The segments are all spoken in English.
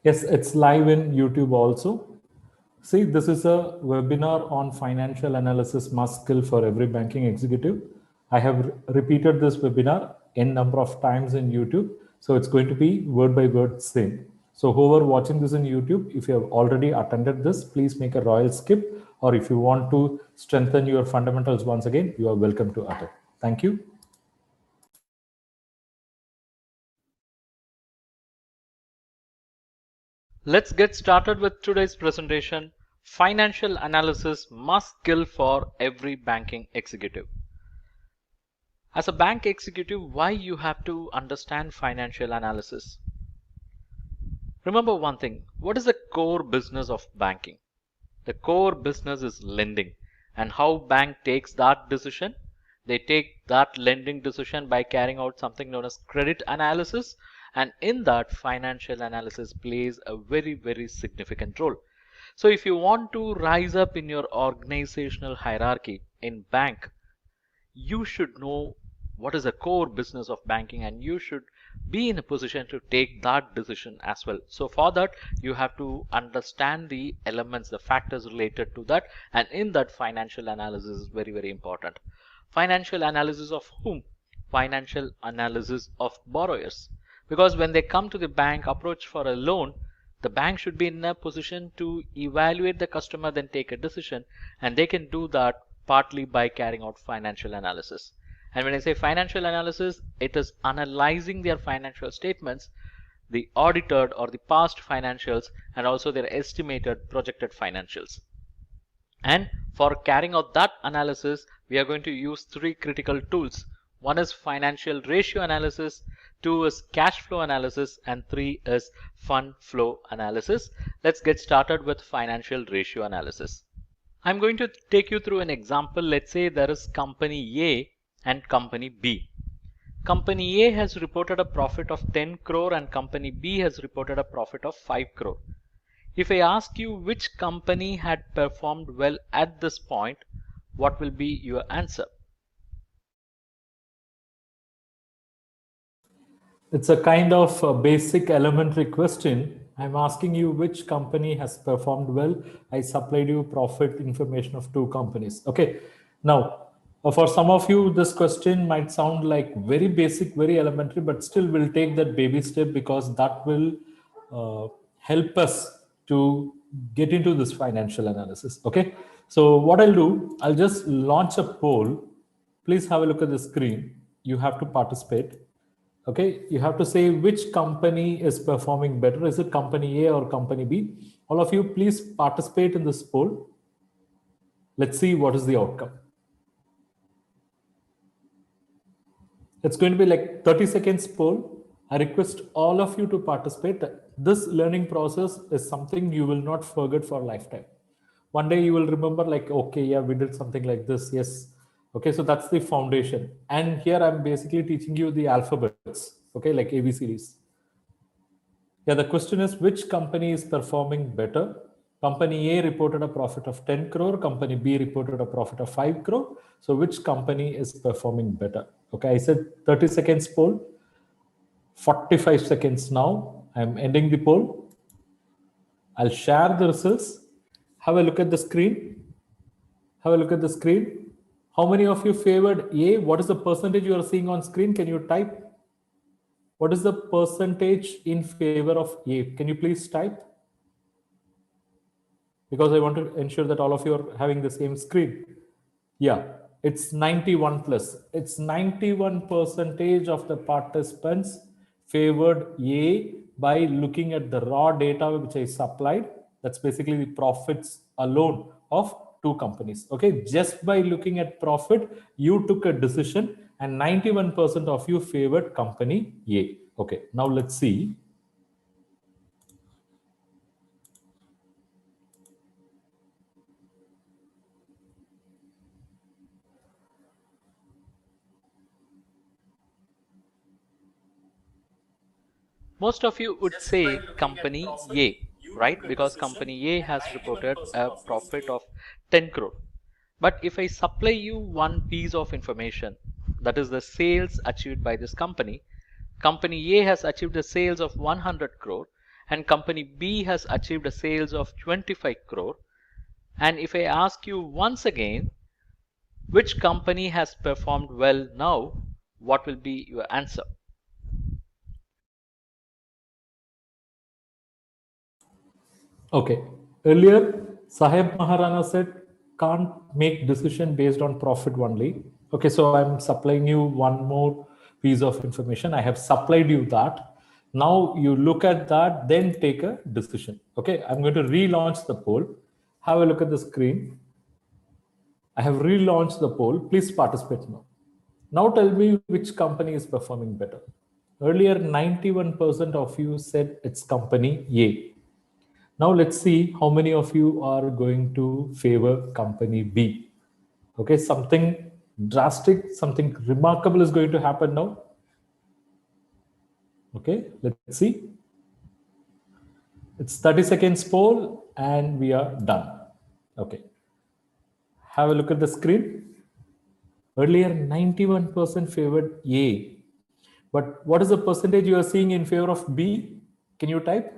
Yes, it's live in YouTube also. See, this is a webinar on financial analysis must skill for every banking executive. I have repeated this webinar n number of times in YouTube. So it's going to be word by word same. So whoever watching this in YouTube, if you have already attended this, please make a royal skip. Or if you want to strengthen your fundamentals once again, you are welcome to attend. Thank you. Let's get started with today's presentation, Financial Analysis Must Skill for Every Banking Executive. As a bank executive, why you have to understand financial analysis? Remember one thing, what is the core business of banking? The core business is lending, and how bank takes that decision? They take that lending decision by carrying out something known as credit analysis, and in that financial analysis plays a very significant role. So if you want to rise up in your organizational hierarchy in bank, you should know what is the core business of banking, and you should be in a position to take that decision as well. So for that, you have to understand the elements, the factors related to that, and in that financial analysis is very important. Financial analysis of whom? Financial analysis of borrowers. Because when they come to the bank approach for a loan, the bank should be in a position to evaluate the customer, then take a decision, and they can do that partly by carrying out financial analysis. And when I say financial analysis, it is analyzing their financial statements, the audited or the past financials, and also their estimated projected financials. And for carrying out that analysis, we are going to use three critical tools. One is financial ratio analysis, two is cash flow analysis, and three is fund flow analysis. Let's get started with financial ratio analysis. I'm going to take you through an example. Let's say there is company A and company B. Company A has reported a profit of 10 crore and company B has reported a profit of 5 crore. If I ask you which company had performed well at this point, what will be your answer? It's a kind of a basic elementary question. I'm asking you which company has performed well. I supplied you profit information of two companies. Okay. Now, for some of you, this question might sound like very basic, very elementary, but still we'll take that baby step because that will help us to get into this financial analysis. Okay. So what I'll do, I'll just launch a poll. Please have a look at the screen. You have to participate. Okay, you have to say which company is performing better. Is it company A or company B? All of you, please participate in this poll. Let's see what is the outcome. It's going to be like 30 seconds poll. I request all of you to participate. This learning process is something you will not forget for a lifetime. One day you will remember like, okay, yeah, we did something like this. Yes. Okay, so that's the foundation. And here I'm basically teaching you the alphabets, okay, like ABCDs. Yeah, the question is which company is performing better? Company A reported a profit of 10 crore, company B reported a profit of 5 crore. So which company is performing better? Okay, I said 30 seconds poll, 45 seconds now. I'm ending the poll. I'll share the results. Have a look at the screen. Have a look at the screen. How many of you favored A? What is the percentage you are seeing on screen? Can you type? What is the percentage in favor of A? Can you please type? Because I want to ensure that all of you are having the same screen. Yeah, it's 91 plus. It's 91% of the participants favored A by looking at the raw data which I supplied. That's basically the profits alone of two companies. Okay, just by looking at profit, you took a decision and 91% of you favored company A. Okay, now let's see. Most of you would say company A, right? Because company A has reported a profit of 10 crore. But if I supply you one piece of information, that is the sales achieved by this company, company A has achieved a sales of 100 crore and company B has achieved a sales of 25 crore, and if I ask you once again, which company has performed well now, what will be your answer? Okay. Earlier, Sahib Maharana said can't make decision based on profit only. Okay, so I'm supplying you one more piece of information. I have supplied you that. Now you look at that, then take a decision. Okay, I'm going to relaunch the poll. Have a look at the screen. I have relaunched the poll. Please participate now. Now tell me which company is performing better. Earlier, 91% of you said it's company A. Now let's see how many of you are going to favor company B. Okay, something drastic, something remarkable is going to happen now. Okay, let's see. It's 30 seconds poll and we are done. Okay, have a look at the screen. Earlier, 91% favored A. But what is the percentage you are seeing in favor of B? Can you type?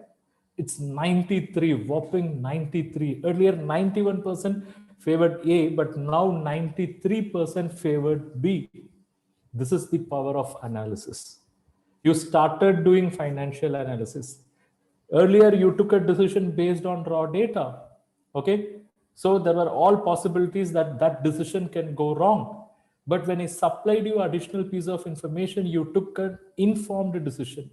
It's 93, whopping 93. Earlier, 91% favored A, but now 93% favored B. This is the power of analysis. You started doing financial analysis. Earlier, you took a decision based on raw data. Okay. So there were all possibilities that that decision can go wrong. But when I supplied you additional piece of information, you took an informed decision.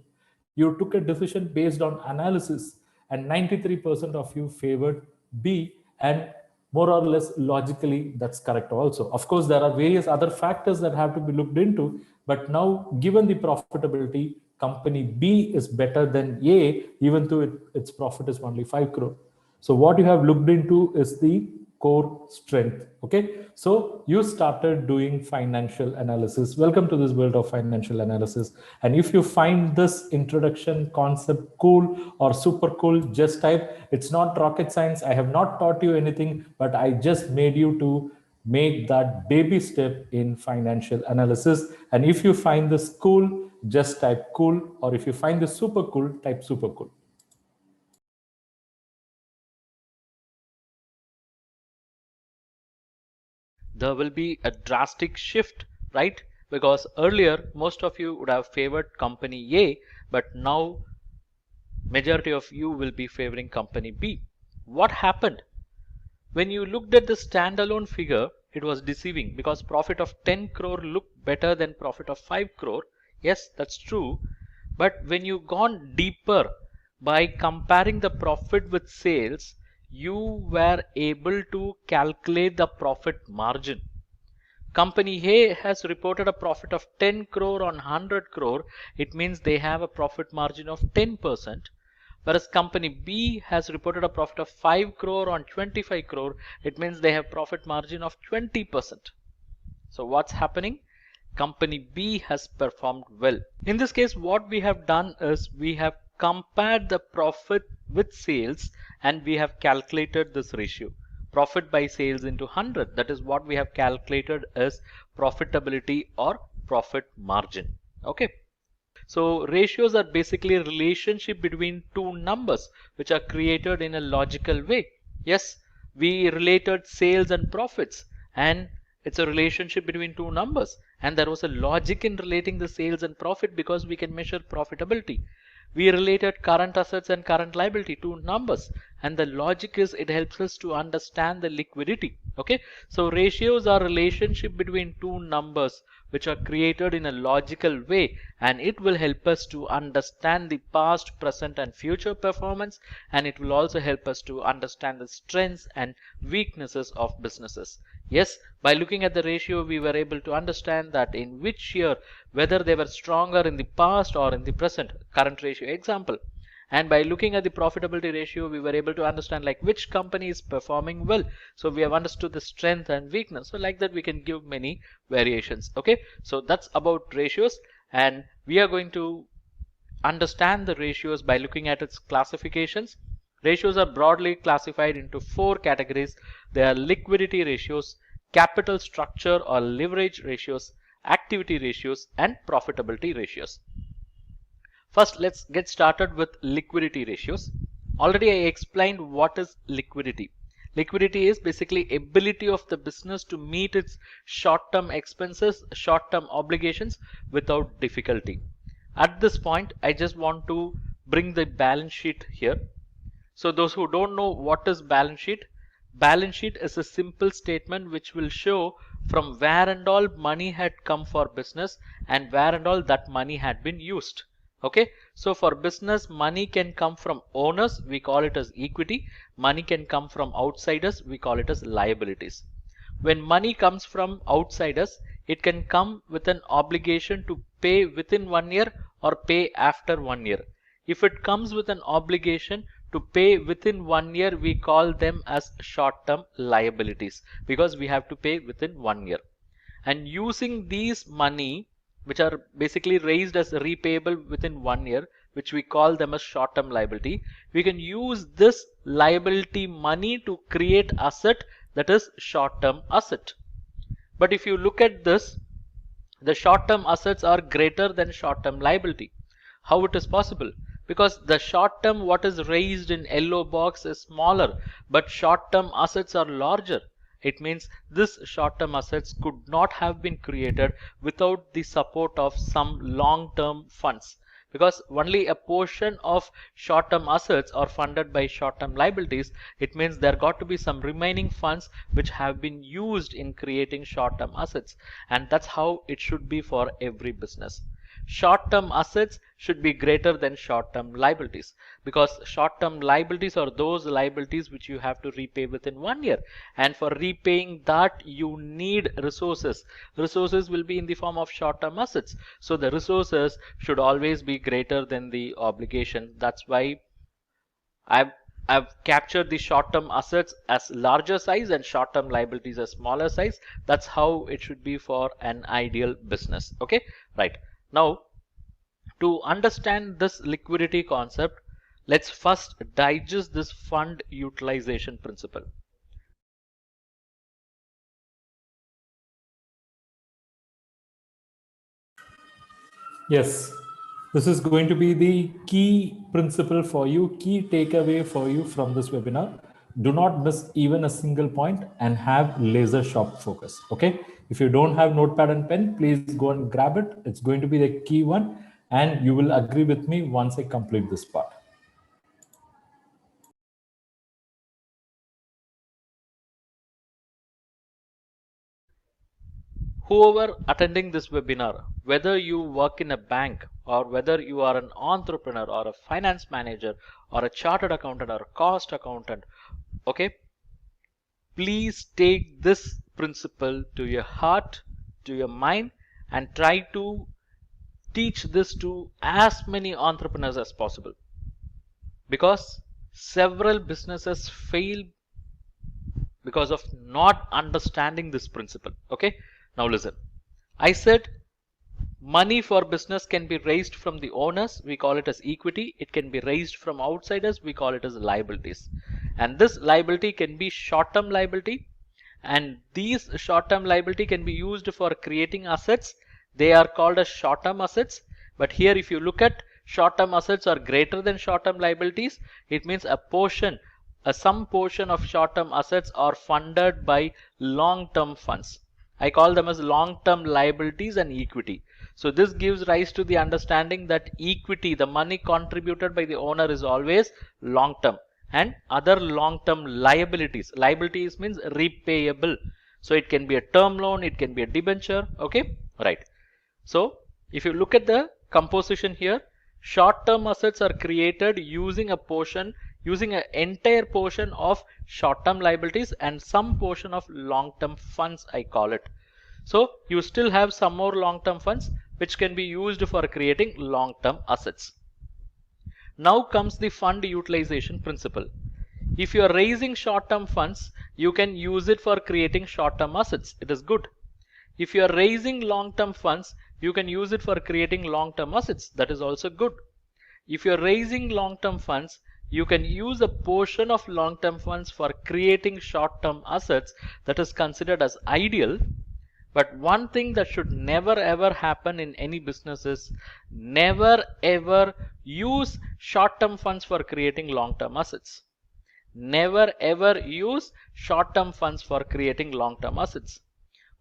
You took a decision based on analysis, and 93% of you favored B, and more or less logically that's correct also. Of course, there are various other factors that have to be looked into, but now given the profitability, company B is better than A, even though its profit is only 5 crore. So what you have looked into is the core strength. Okay, so you started doing financial analysis. Welcome to this world of financial analysis. And if you find this introduction concept cool or super cool, just type. It's not rocket science. I have not taught you anything, but I just made you to make that baby step in financial analysis. And if you find this cool, just type cool, or if you find this super cool, type super cool. There will be a drastic shift, right? Because earlier most of you would have favored company A, but now majority of you will be favoring company B. What happened? When you looked at the standalone figure, it was deceiving because profit of 10 crore looked better than profit of 5 crore. Yes, that's true. But when you gone deeper by comparing the profit with sales, you were able to calculate the profit margin. Company A has reported a profit of 10 crore on 100 crore. It means they have a profit margin of 10%. Whereas company B has reported a profit of 5 crore on 25 crore. It means they have profit margin of 20%. So what's happening? Company B has performed well. In this case, what we have done is we have compared the profit with sales and we have calculated this ratio. Profit by sales into 100. That is what we have calculated as profitability or profit margin. Okay. So ratios are basically a relationship between two numbers which are created in a logical way. Yes, we related sales and profits, and it's a relationship between two numbers, and there was a logic in relating the sales and profit because we can measure profitability. We related current assets and current liability to numbers, and the logic is it helps us to understand the liquidity. Okay, so ratios are relationship between two numbers which are created in a logical way, and it will help us to understand the past, present and future performance, and it will also help us to understand the strengths and weaknesses of businesses. Yes, by looking at the ratio we were able to understand that in which year whether they were stronger in the past or in the present. Current ratio example. And by looking at the profitability ratio we were able to understand like which company is performing well. So we have understood the strength and weakness. So like that we can give many variations. Okay, so that's about ratios, and we are going to understand the ratios by looking at its classifications. Ratios are broadly classified into four categories. They are liquidity ratios, capital structure or leverage ratios, activity ratios and profitability ratios. First, let's get started with liquidity ratios. Already I explained what is liquidity. Liquidity is basically ability of the business to meet its short-term expenses, short-term obligations without difficulty. At this point, I just want to bring the balance sheet here. So those who don't know what is balance sheet is a simple statement which will show from where and all money had come for business and where and all that money had been used. Okay, so for business, money can come from owners, we call it as equity. Money can come from outsiders, we call it as liabilities. When money comes from outsiders, it can come with an obligation to pay within 1 year or pay after 1 year. If it comes with an obligation to pay within 1 year, we call them as short-term liabilities because we have to pay within 1 year. And using these money, which are basically raised as repayable within 1 year, which we call them as short-term liability, we can use this liability money to create asset, that is short-term asset. But if you look at this, the short-term assets are greater than short-term liability. How it is possible? Because the short-term what is raised in yellow box is smaller, but short-term assets are larger. It means this short-term assets could not have been created without the support of some long-term funds. Because only a portion of short-term assets are funded by short-term liabilities, it means there got to be some remaining funds which have been used in creating short-term assets. And that's how it should be for every business. Short-term assets should be greater than short-term liabilities, because short-term liabilities are those liabilities which you have to repay within 1 year, and for repaying that you need resources. Resources will be in the form of short-term assets, so the resources should always be greater than the obligation. That's why I've captured the short-term assets as larger size and short-term liabilities as smaller size. That's how it should be for an ideal business. Okay, right. Now, to understand this liquidity concept, let's first digest this fund utilization principle. Yes, this is going to be the key principle for you, key takeaway for you from this webinar. Do not miss even a single point and have laser sharp focus. Okay. If you don't have notepad and pen, please go and grab it. It's going to be the key one, and you will agree with me once I complete this part. Whoever attending this webinar, whether you work in a bank or whether you are an entrepreneur or a finance manager or a chartered accountant or a cost accountant, okay, please take this principle to your heart, to your mind, and try to teach this to as many entrepreneurs as possible, because several businesses fail because of not understanding this principle. Okay, now listen. I said money for business can be raised from the owners, we call it as equity. It can be raised from outsiders, we call it as liabilities. And this liability can be short-term liability, and these short-term liability can be used for creating assets. They are called as short-term assets. But here if you look at short-term assets are greater than short-term liabilities, it means some portion of short-term assets are funded by long-term funds. I call them as long-term liabilities and equity. So this gives rise to the understanding that equity, the money contributed by the owner, is always long-term, and other long-term liabilities. Liabilities means repayable. So it can be a term loan, it can be a debenture. Okay, right. So if you look at the composition here, short-term assets are created using an entire portion of short-term liabilities and some portion of long-term funds, I call it. So you still have some more long-term funds which can be used for creating long-term assets. Now comes the fund utilization principle. If you are raising short-term funds, you can use it for creating short-term assets. It is good. If you are raising long-term funds, you can use it for creating long-term assets. That is also good. If you are raising long-term funds, you can use a portion of long-term funds for creating short-term assets. That is considered as ideal. But one thing that should never ever happen in any business is never ever use short-term funds for creating long-term assets. Never ever use short-term funds for creating long-term assets.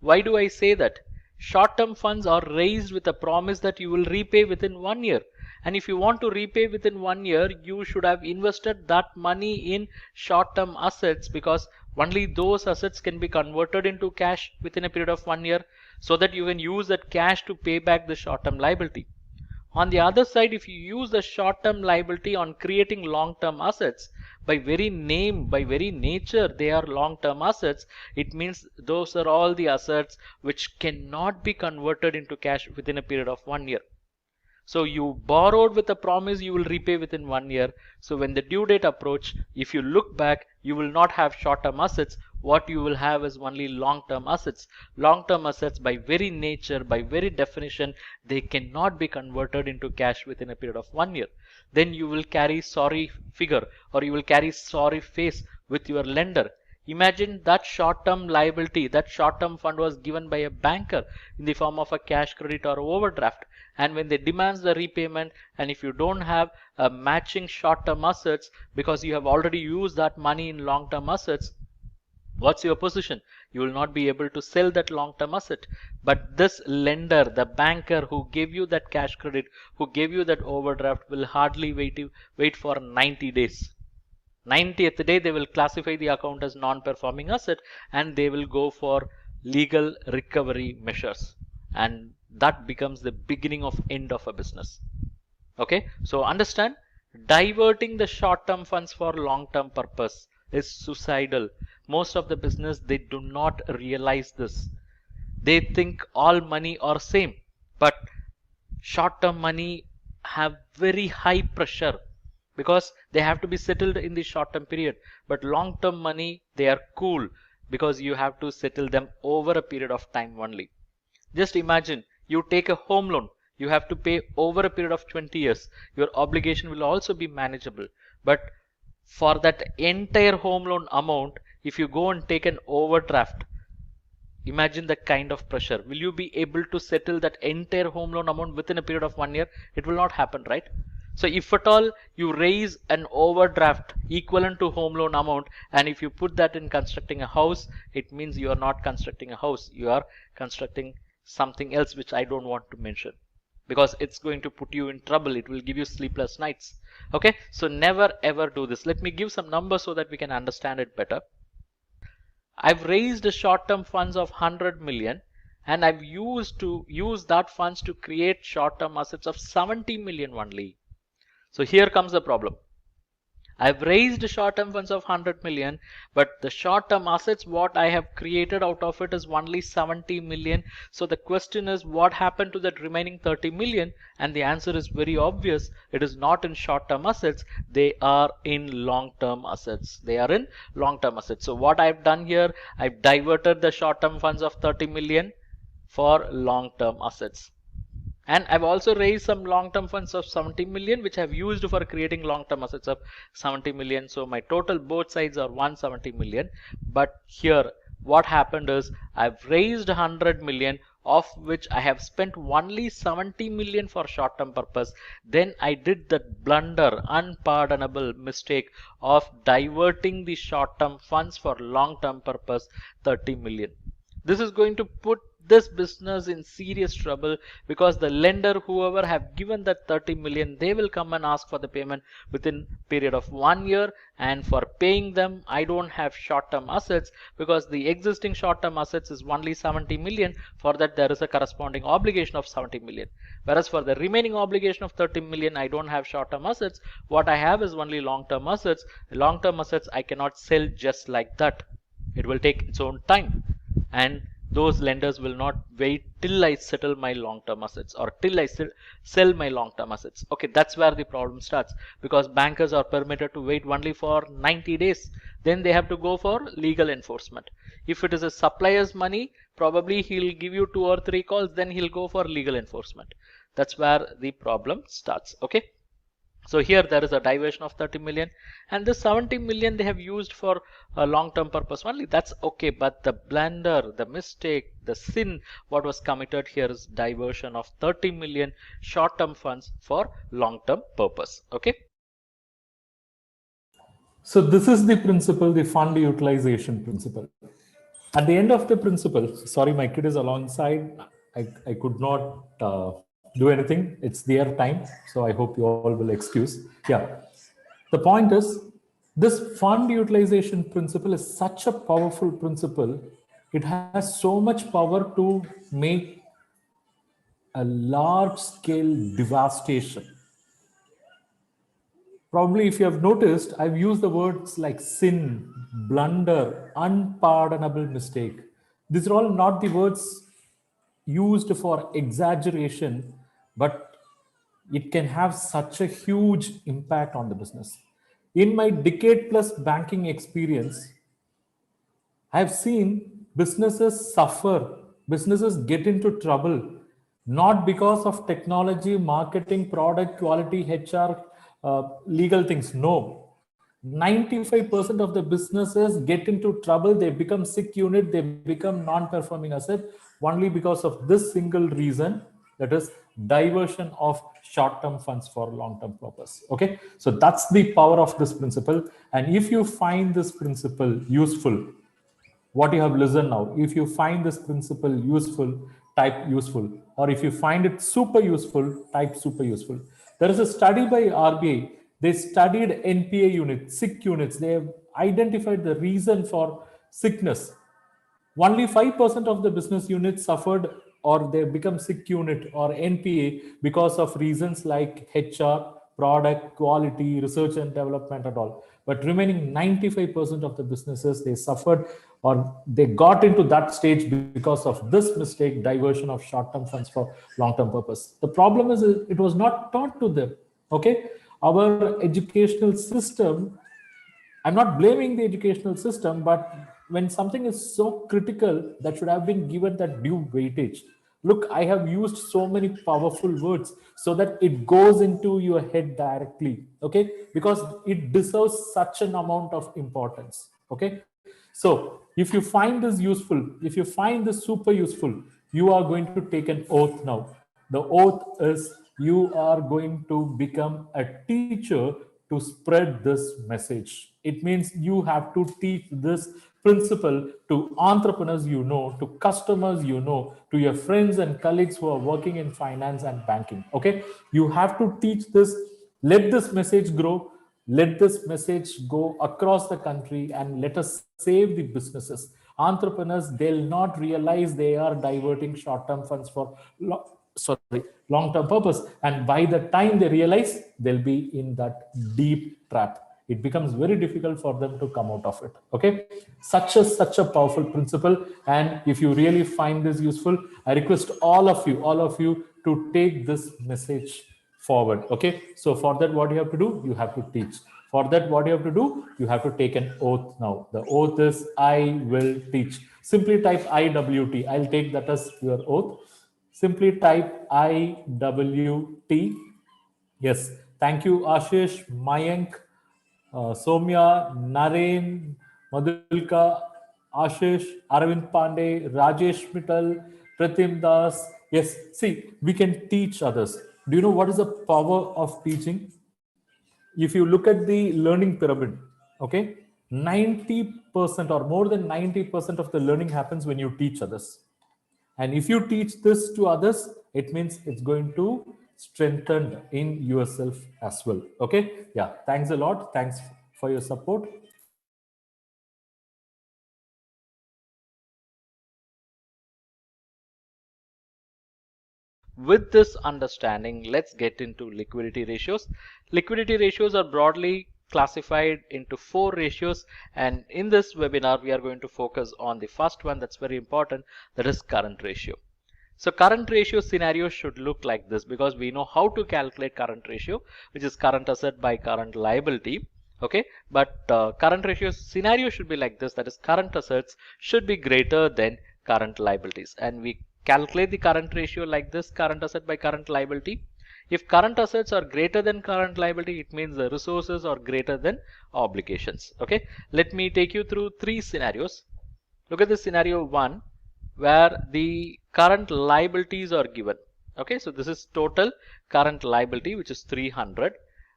Why do I say that? Short-term funds are raised with a promise that you will repay within 1 year. And if you want to repay within 1 year, you should have invested that money in short-term assets, because only those assets can be converted into cash within a period of 1 year, so that you can use that cash to pay back the short-term liability. On the other side, if you use the short-term liability on creating long-term assets, by very name, by very nature, they are long-term assets. It means those are all the assets which cannot be converted into cash within a period of 1 year. So you borrowed with a promise you will repay within 1 year. So when the due date approach, if you look back, you will not have short-term assets. What you will have is only long-term assets. Long-term assets, by very nature, by very definition, they cannot be converted into cash within a period of 1 year. Then you will carry sorry figure, or you will carry sorry face with your lender. Imagine that short-term liability, that short-term fund was given by a banker in the form of a cash credit or overdraft. And when they demand the repayment, and if you don't have a matching short-term assets because you have already used that money in long-term assets, what's your position? You will not be able to sell that long-term asset. But this lender, the banker who gave you that cash credit, who gave you that overdraft, will hardly wait for 90 days. 90th day they will classify the account as non-performing asset, and they will go for legal recovery measures, and that becomes the beginning of end of a business. Okay, so understand, diverting the short-term funds for long-term purpose is suicidal. Most of the business, they do not realize this. They think all money are same, but short-term money have very high pressure because they have to be settled in the short-term period. But long-term money, they are cool because you have to settle them over a period of time only. Just imagine, you take a home loan, you have to pay over a period of 20 years. Your obligation will also be manageable. But for that entire home loan amount, if you go and take an overdraft, imagine the kind of pressure. Will you be able to settle that entire home loan amount within a period of 1 year? It will not happen, right? So if at all you raise an overdraft equivalent to home loan amount, and if you put that in constructing a house, it means you are not constructing a house, you are constructing something else which I don't want to mention, because it's going to put you in trouble. It will give you sleepless nights. Okay, so never ever do this. Let me give some numbers so that we can understand it better. I've raised short-term funds of 100 million, and I've used that funds to create short-term assets of 70 million only. So here comes the problem. I've raised short-term funds of 100 million, but the short-term assets what I have created out of it is only 70 million. So the question is, what happened to that remaining 30 million? And the answer is very obvious. It is not in short-term assets. They are in long-term assets. They are in long-term assets. So what I've done here, I've diverted the short-term funds of 30 million for long-term assets. And I've also raised some long-term funds of 70 million, which I've used for creating long-term assets of 70 million. So my total both sides are 170 million. But here what happened is, I've raised 100 million, of which I have spent only 70 million for short-term purpose. Then I did that blunder, unpardonable mistake of diverting the short-term funds for long-term purpose, 30 million. This is going to put this business in serious trouble, because the lender, whoever have given that 30 million, they will come and ask for the payment within period of 1 year. And for paying them, I don't have short-term assets, because the existing short-term assets is only 70 million. For that there is a corresponding obligation of 70 million. Whereas for the remaining obligation of 30 million, I don't have short-term assets. What I have is only long-term assets. Long-term assets I cannot sell just like that. It will take its own time. And those lenders will not wait till I settle my long-term assets, or till I sell my long-term assets. Okay, that's where the problem starts, because bankers are permitted to wait only for 90 days. Then they have to go for legal enforcement. If it is a supplier's money, probably he'll give you 2 or 3 calls, then he'll go for legal enforcement. That's where the problem starts. Okay. So here there is a diversion of 30 million, and this 70 million they have used for a long-term purpose only. That's okay, but the blunder, the mistake, the sin what was committed here is diversion of 30 million short-term funds for long-term purpose. Okay. So this is the principle, the fund utilization principle. At the end of the principle, sorry, my kid is alongside. I could not do anything. It's their time. So I hope you all will excuse. Yeah. The point is, this fund utilization principle is such a powerful principle. It has so much power to make a large scale devastation. Probably, if you have noticed, I've used the words like sin, blunder, unpardonable mistake. These are all not the words used for exaggeration, but it can have such a huge impact on the business. In my decade plus banking experience, I've seen businesses suffer, businesses get into trouble, not because of technology, marketing, product, quality, HR, legal things. No. 95% of the businesses get into trouble, they become sick unit, they become non-performing asset only because of this single reason, that is diversion of short-term funds for long-term purpose. Okay, so that's the power of this principle. And if you find this principle useful, what you have listened now, if you find this principle useful, type useful, or if you find it super useful, type super useful. There is a study by RBI. They studied NPA units, sick units. They have identified the reason for sickness. Only 5% of the business units suffered or they become sick unit or NPA because of reasons like HR, product, quality, research and development and all. But remaining 95% of the businesses, they suffered or they got into that stage because of this mistake, diversion of short-term funds for long-term purpose. The problem is it was not taught to them. Okay, our educational system, I'm not blaming the educational system, but when something is so critical, that should have been given that due weightage. Look, I have used so many powerful words so that it goes into your head directly, okay? Because it deserves such an amount of importance, okay? So if you find this useful, if you find this super useful, you are going to take an oath now. The oath is you are going to become a teacher to spread this message. It means you have to teach this principle to entrepreneurs you know, to customers you know, to your friends and colleagues who are working in finance and banking. Okay, you have to teach this. Let this message grow. Let this message go across the country and let us save the businesses. Entrepreneurs, they'll not realize they are diverting short-term funds for long-term purpose, and by the time they realize, they'll be in that deep trap. It becomes very difficult for them to come out of it. Okay, such a powerful principle. And if you really find this useful, I request all of you to take this message forward. Okay, so for that, what you have to do, you have to teach. For that, what you have to do, you have to take an oath now. The oath is I will teach. Simply type IWT. I'll take that as your oath. Simply type IWT. Yes, thank you, Ashish, Mayank, Soumya, Naren, Madhulka, Ashish, Arvind Pandey, Rajesh Mittal, Pratim Das. Yes, see, we can teach others. Do you know what is the power of teaching? If you look at the learning pyramid, okay, 90% or more than 90% of the learning happens when you teach others. And if you teach this to others, it means it's going to strengthen in yourself as well. Okay. Yeah. Thanks a lot. Thanks for your support. With this understanding, let's get into liquidity ratios. Liquidity ratios are broadly classified into 4 ratios, and in this webinar we are going to focus on the first one that's very important, that is current ratio. So current ratio scenario should look like this, because we know how to calculate current ratio, which is current asset by current liability. Okay, but current ratio scenario should be like this, that is current assets should be greater than current liabilities, and we calculate the current ratio like this, current asset by current liability. If current assets are greater than current liability, it means the resources are greater than obligations. Okay, let me take you through 3 scenarios. Look at the scenario 1 where the current liabilities are given. Okay, so this is total current liability, which is 300,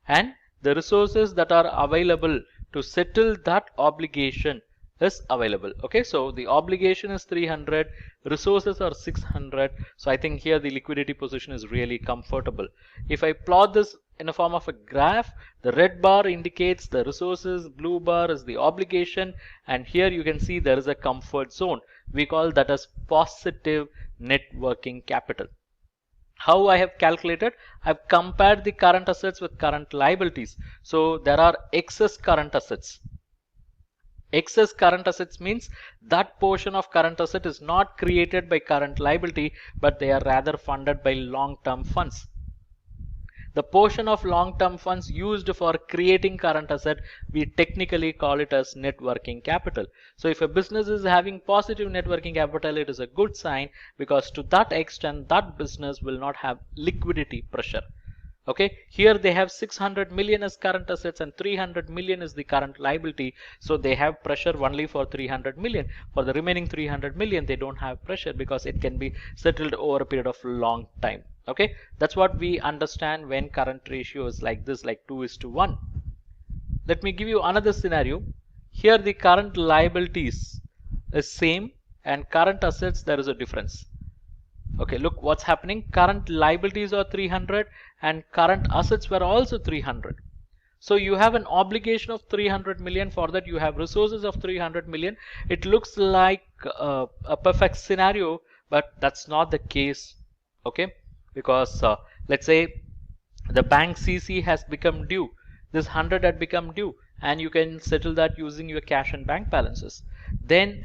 and the resources that are available to settle that obligation is available. Okay, so the obligation is 300, resources are 600. So I think here the liquidity position is really comfortable. If I plot this in a form of a graph, the red bar indicates the resources, blue bar is the obligation, and here you can see there is a comfort zone. We call that as positive net working capital. How I have calculated? I've compared the current assets with current liabilities. So there are excess current assets. Excess current assets means that portion of current asset is not created by current liability, but they are rather funded by long-term funds. The portion of long-term funds used for creating current asset, we technically call it as net working capital. So if a business is having positive net working capital, it is a good sign, because to that extent that business will not have liquidity pressure. Okay, here they have 600 million as current assets and 300 million is the current liability. So they have pressure only for 300 million. For the remaining 300 million, they don't have pressure because it can be settled over a period of long time. Okay, that's what we understand when current ratio is like this, like 2:1. Let me give you another scenario. Here the current liabilities is same and current assets, there is a difference. Okay, look what's happening. Current liabilities are 300 and current assets were also 300. So you have an obligation of 300 million. For that you have resources of 300 million. It looks like a perfect scenario, but that's not the case. Okay, because let's say the bank CC has become due. This 100 had become due, and you can settle that using your cash and bank balances. Then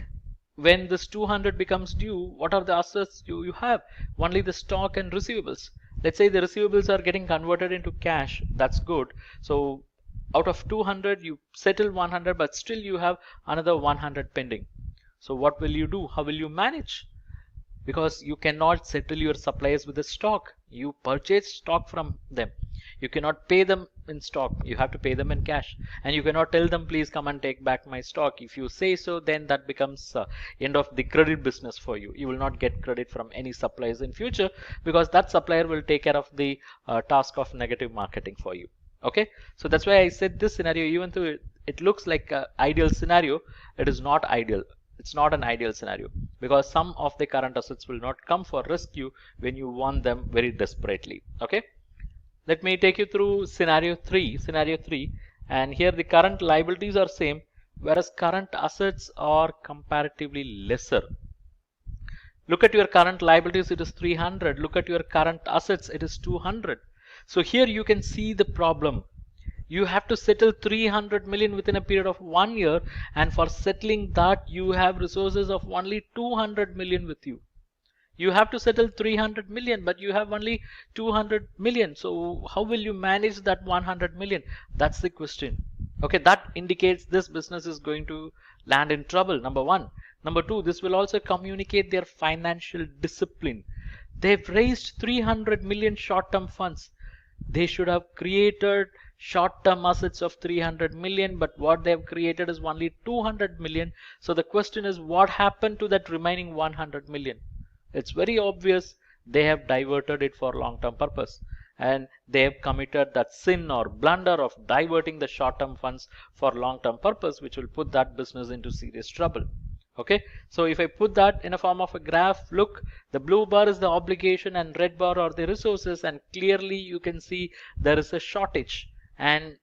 when this 200 becomes due, what are the assets you have? Only the stock and receivables. Let's say the receivables are getting converted into cash. That's good. So out of 200 you settle 100, but still you have another 100 pending. So what will you do? How will you manage? Because you cannot settle your suppliers with the stock. You purchase stock from them. You cannot pay them in stock. You have to pay them in cash, and you cannot tell them please come and take back my stock. If you say so, then that becomes end of the credit business for you. You will not get credit from any suppliers in future, because that supplier will take care of the task of negative marketing for you. Okay, so that's why I said this scenario, even though it looks like an ideal scenario, it is not ideal. It's not an ideal scenario, because some of the current assets will not come for rescue when you want them very desperately. Okay, let me take you through scenario 3. And here the current liabilities are same, whereas current assets are comparatively lesser. Look at your current liabilities, it is 300. Look at your current assets, it is 200. So here you can see the problem. You have to settle 300 million within a period of 1 year, and for settling that you have resources of only 200 million with you. You have to settle 300 million, but you have only 200 million. So how will you manage that 100 million? That's the question. Okay, that indicates this business is going to land in trouble, number one. Number two, this will also communicate their financial discipline. They've raised 300 million short-term funds. They should have created short-term assets of 300 million, but what they have created is only 200 million. So the question is, what happened to that remaining 100 million? It's very obvious they have diverted it for long-term purpose, and they have committed that sin or blunder of diverting the short-term funds for long-term purpose, which will put that business into serious trouble. Okay, so if I put that in a form of a graph, look, the blue bar is the obligation and red bar are the resources, and clearly you can see there is a shortage, and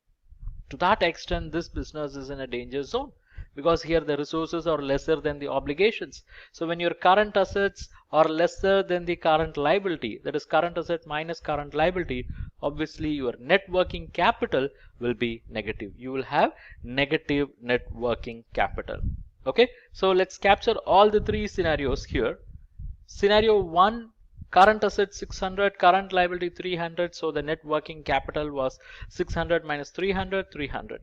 to that extent this business is in a danger zone, because here the resources are lesser than the obligations. So when your current assets are lesser than the current liability, that is current asset minus current liability, obviously your net working capital will be negative. You will have negative net working capital. Okay, so let's capture all the 3 scenarios here. Scenario 1, current asset 600, current liability 300, so the net working capital was 600 minus 300, 300.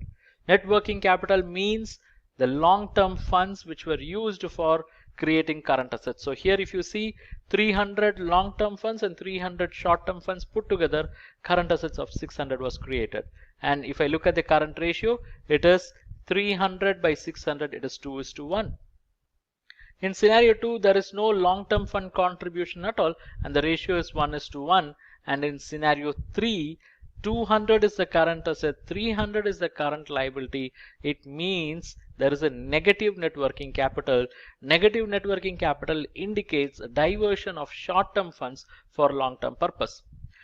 Net working capital means the long-term funds which were used for creating current assets. So here if you see 300 long-term funds and 300 short-term funds put together, current assets of 600 was created. And if I look at the current ratio, it is 300 by 600, it is 2:1. In scenario 2, there is no long-term fund contribution at all and the ratio is 1:1. And in scenario 3, 200 is the current asset, 300 is the current liability. It means there is a negative net working capital. Negative net working capital indicates a diversion of short-term funds for long-term purpose.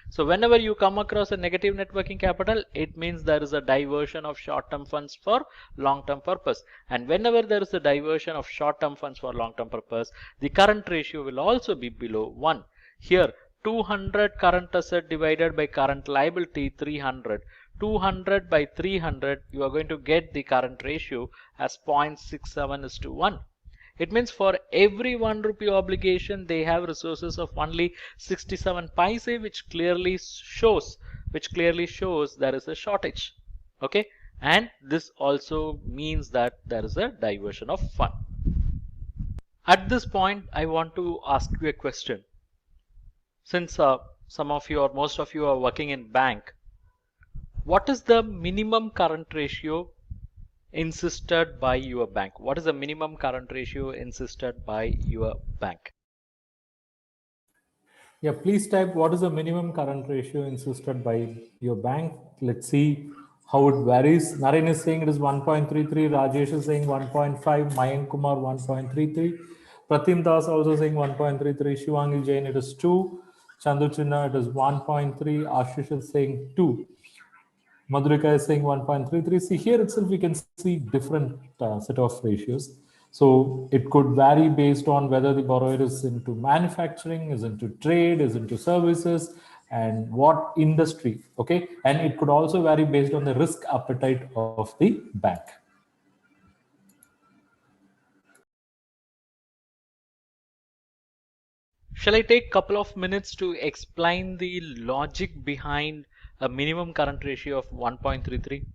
So whenever you come across a negative net working capital, it means there is a diversion of short-term funds for long-term purpose. And whenever there is a diversion of short-term funds for long-term purpose, the current ratio will also be below 1. Here 200 current asset divided by current liability 300. 200 by 300, you are going to get the current ratio as 0.67:1. It means for every 1 rupee obligation, they have resources of only 67 paise, which clearly shows there is a shortage. Okay, and this also means that there is a diversion of fund. At this point, I want to ask you a question. Since some of you or most of you are working in bank, what is the minimum current ratio insisted by your bank? What is the minimum current ratio insisted by your bank? Yeah, please type what is the minimum current ratio insisted by your bank. Let's see how it varies. Naren is saying it is 1.33. Rajesh is saying 1.5. Mayank Kumar 1.33. Pratim Das also saying 1.33. Shivangi Jain it is 2. Chandu Chinna it is 1.3. Ashish is saying 2. Madhurika is saying 1.33. See here itself we can see different set of ratios. So it could vary based on whether the borrower is into manufacturing, is into trade, is into services, and what industry. Okay, and it could also vary based on the risk appetite of the bank. Shall I take a couple of minutes to explain the logic behind a minimum current ratio of 1.33?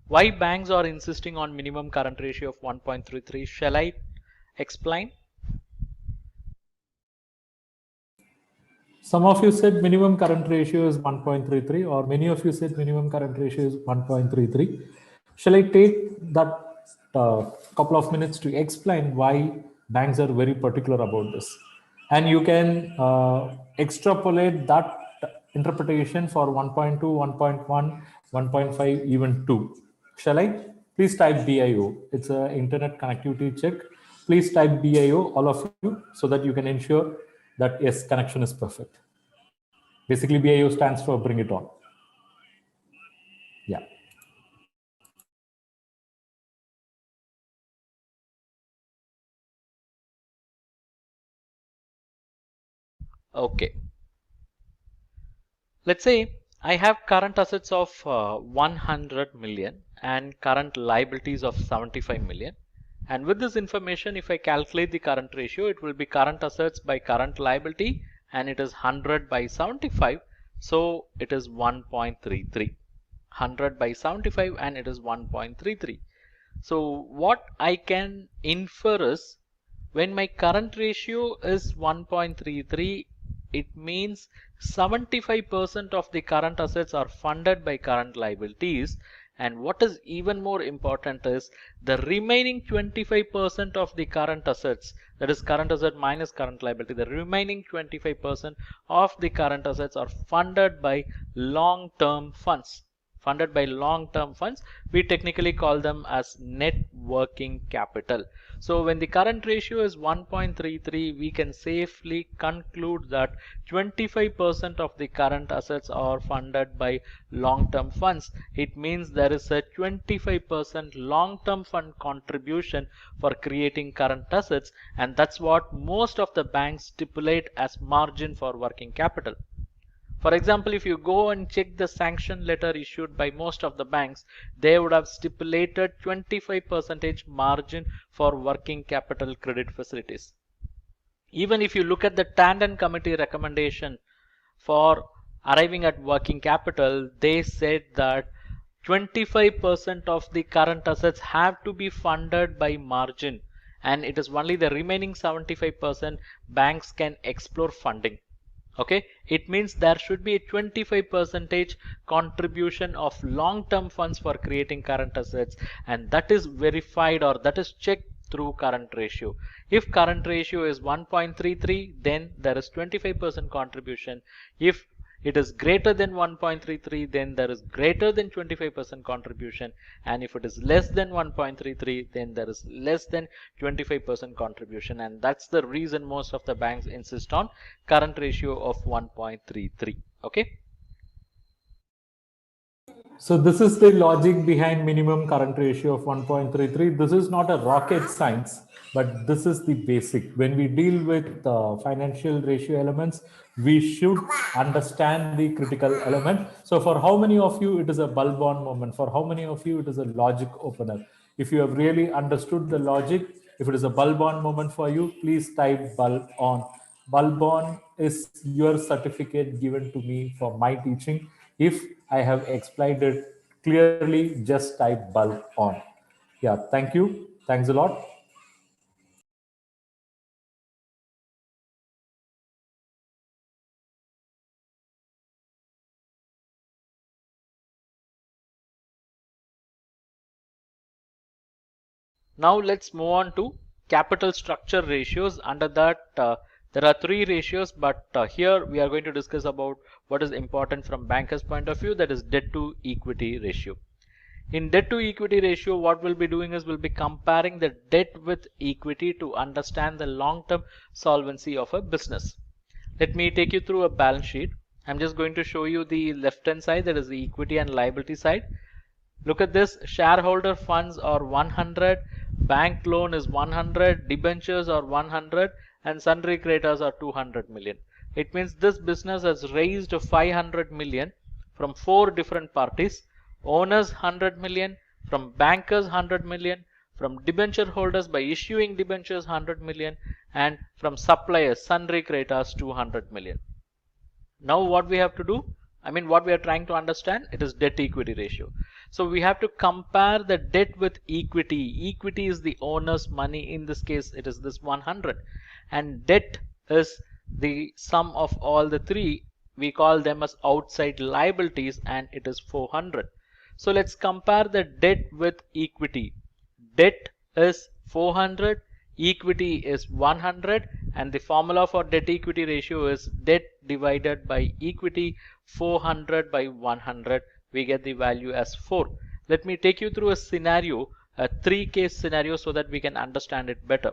Why banks are insisting on minimum current ratio of 1.33? Shall I explain? Some of you said minimum current ratio is 1.33, or many of you said minimum current ratio is 1.33. Shall I take that couple of minutes to explain why banks are very particular about this? And you can extrapolate that interpretation for 1.2, 1.1, 1.5, even 2. Shall I? Please type BIO. It's an internet connectivity check. Please type BIO, all of you, so that you can ensure that yes, connection is perfect. Basically, BIO stands for bring it on. Yeah. Okay. Let's say I have current assets of 100 million and current liabilities of 75 million. And with this information, if I calculate the current ratio, it will be current assets by current liability, and it is 100 by 75. So it is 1.33. 100 by 75 and it is 1.33. So what I can infer is when my current ratio is 1.33, it means 75% of the current assets are funded by current liabilities. And what is even more important is the remaining 25% of the current assets, that is current asset minus current liability, the remaining 25% of the current assets are funded by long-term funds. Funded by long-term funds, we technically call them as net working capital. So when the current ratio is 1.33, we can safely conclude that 25% of the current assets are funded by long-term funds. It means there is a 25% long-term fund contribution for creating current assets, and that's what most of the banks stipulate as margin for working capital. For example, if you go and check the sanction letter issued by most of the banks, they would have stipulated 25% margin for working capital credit facilities. Even if you look at the Tandon committee recommendation for arriving at working capital, they said that 25% of the current assets have to be funded by margin. and it is only the remaining 75% banks can explore funding. Okay, it means there should be a 25% contribution of long-term funds for creating current assets, and that is verified or that is checked through current ratio. If current ratio is 1.33, then there is 25% contribution. If it is greater than 1.33, then there is greater than 25% contribution, and if it is less than 1.33, then there is less than 25% contribution, and that's the reason most of the banks insist on current ratio of 1.33. Okay. So this is the logic behind minimum current ratio of 1.33. This is not a rocket science, but this is the basic. When we deal with financial ratio elements, we should understand the critical element. So for how many of you it is a bulb on moment? For how many of you it is a logic opener? If you have really understood the logic, if it is a bulb on moment for you, please type bulb on. Bulb on is your certificate given to me for my teaching. If I have explained it clearly, just type bulb on. Yeah, thank you. Thanks a lot. Now let's move on to capital structure ratios. Under that, there are three ratios, but here we are going to discuss about what is important from bankers' point of view, that is debt to equity ratio. In debt to equity ratio, what we'll be doing is we'll be comparing the debt with equity to understand the long-term solvency of a business. Let me take you through a balance sheet. I'm just going to show you the left-hand side, that is the equity and liability side. Look at this, shareholder funds are 100, bank loan is 100, debentures are 100, and sundry creditors are 200 million. It means this business has raised 500 million from four different parties: owners 100 million, from bankers 100 million, from debenture holders by issuing debentures 100 million, and from suppliers, sundry creditors 200 million. Now what we have to do, what we are trying to understand, it is debt equity ratio. So we have to compare the debt with equity. Equity is the owner's money. In this case, it is this 100, and debt is the sum of all the three. We call them as outside liabilities, and it is 400. So let's compare the debt with equity. Debt is 400, equity is 100, and the formula for debt equity ratio is debt divided by equity, 400 by 100. We get the value as 4. Let me take you through a scenario, a 3-case scenario, so that we can understand it better.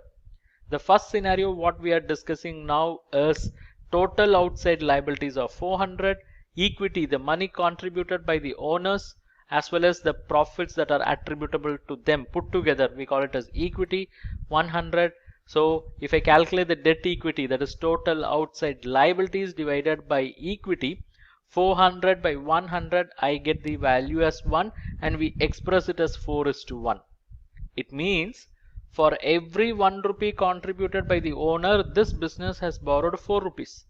The first scenario what we are discussing now is total outside liabilities of 400, equity, the money contributed by the owners, as well as the profits that are attributable to them put together, we call it as equity, 100. So if I calculate the debt equity, that is total outside liabilities divided by equity, 400 by 100, I get the value as 1, and we express it as 4:1. It means for every 1 rupee contributed by the owner, this business has borrowed 4 rupees.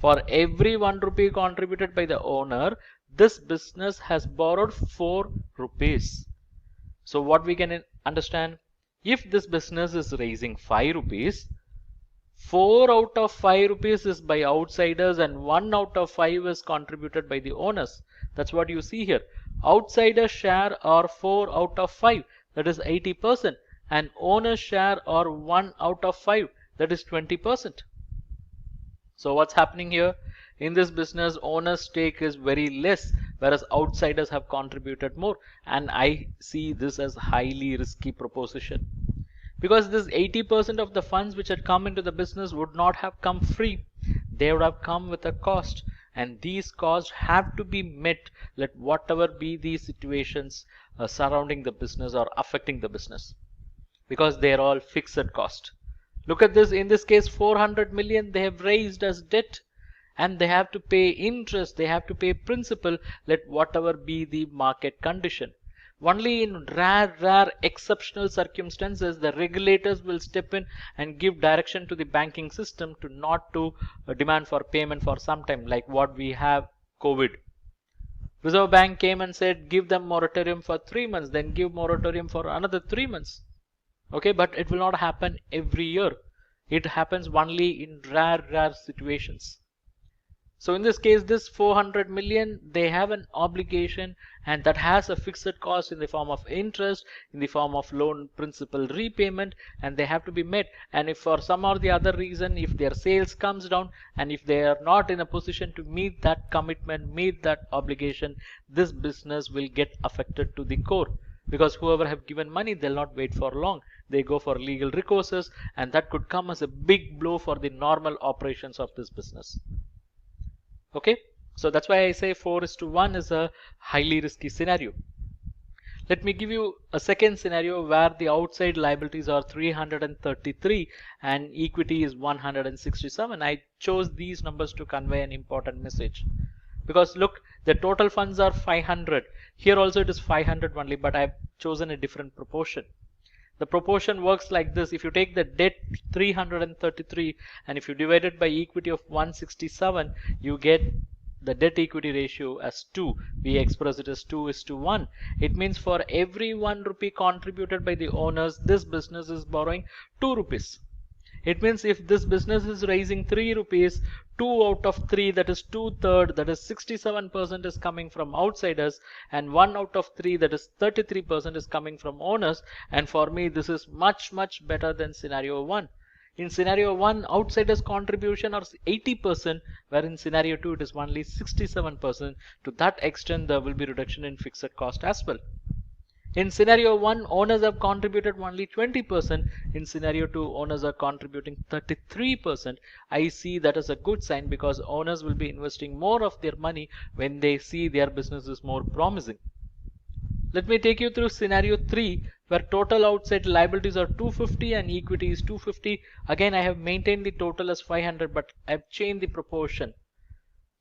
For every 1 rupee contributed by the owner, this business has borrowed 4 rupees. So what we can understand, if this business is raising 5 rupees, 4 out of 5 rupees is by outsiders and 1 out of 5 is contributed by the owners. That's what you see here. Outsider share are 4 out of 5, that is 80%, and owner share are 1 out of 5, that is 20%. So what's happening here? In this business, owner's stake is very less, whereas outsiders have contributed more, and I see this as highly risky proposition. Because this 80% of the funds which had come into the business would not have come free. They would have come with a cost, and these costs have to be met, let whatever be the situations surrounding the business or affecting the business, because they are all fixed cost. Look at this, in this case 400 million they have raised as debt, and they have to pay interest, they have to pay principal, let whatever be the market condition. Only in rare exceptional circumstances the regulators will step in and give direction to the banking system to not to demand for payment for some time, like what we have COVID. Reserve Bank came and said give them moratorium for 3 months, then give moratorium for another 3 months. Okay, but it will not happen every year. It happens only in rare situations. So in this case, this 400 million, they have an obligation, and that has a fixed cost in the form of interest, in the form of loan principal repayment, and they have to be met. And if for some or the other reason, if their sales comes down, and if they are not in a position to meet that commitment, meet that obligation, this business will get affected to the core. Because whoever have given money, they'll not wait for long. They go for legal recourses, and that could come as a big blow for the normal operations of this business. Okay, so that's why I say 4:1 is a highly risky scenario. Let me give you a second scenario where the outside liabilities are 333 and equity is 167. I chose these numbers to convey an important message, because look, the total funds are 500. Here also it is 500 only, but I've chosen a different proportion. The proportion works like this: if you take the debt 333 and if you divide it by equity of 167, you get the debt equity ratio as 2. We express it as 2:1. It means for every 1 rupee contributed by the owners, this business is borrowing 2 rupees. It means if this business is raising 3 rupees, 2 out of 3, that is 2/3, that is 67% is coming from outsiders, and 1 out of 3, that is 33% is coming from owners. And for me, this is much better than scenario 1. In scenario 1, outsiders contribution are 80%, where in scenario 2 it is only 67%. To that extent, there will be reduction in fixed cost as well. In scenario 1, owners have contributed only 20%. In scenario 2, owners are contributing 33%. I see that as a good sign, because owners will be investing more of their money when they see their business is more promising. Let me take you through scenario 3, where total outside liabilities are 250 and equity is 250. Again, I have maintained the total as 500, but I've changed the proportion.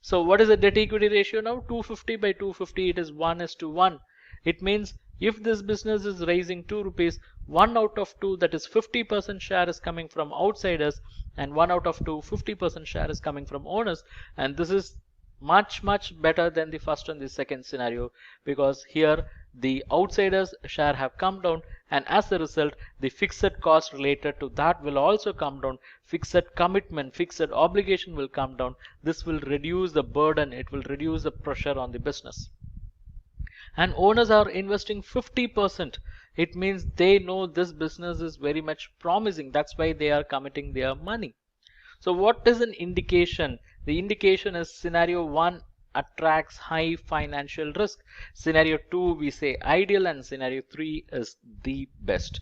So what is the debt equity ratio now? 250 by 250, it is 1:1. It means if this business is raising 2 rupees, 1 out of 2, that is 50% share, is coming from outsiders, and 1 out of 2, 50% share is coming from owners. And this is much better than the first and the second scenario, because here the outsiders share have come down, and as a result the fixed cost related to that will also come down. Fixed commitment, fixed obligation will come down. This will reduce the burden, it will reduce the pressure on the business. And owners are investing 50%. It means they know this business is very much promising. That's why they are committing their money. So what is an indication? The indication is scenario 1 attracts high financial risk. Scenario 2 we say ideal, and scenario 3 is the best.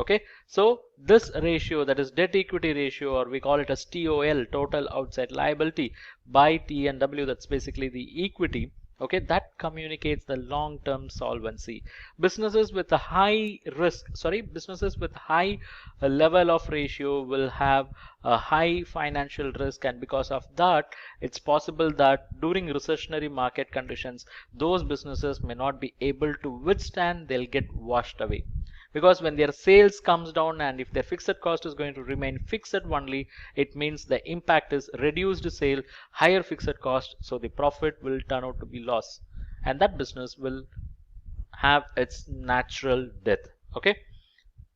Okay, so this ratio, that is debt equity ratio, or we call it as TOL, total outside liability, by T&W, that's basically the equity. Okay, that communicates the long-term solvency. Businesses with a high risk, businesses with high level of ratio will have a high financial risk, and because of that, it's possible that during recessionary market conditions, those businesses may not be able to withstand, they'll get washed away. Because when their sales comes down, and if their fixed cost is going to remain fixed only, it means the impact is reduced sale, higher fixed cost, so the profit will turn out to be loss, and that business will have its natural death. Okay,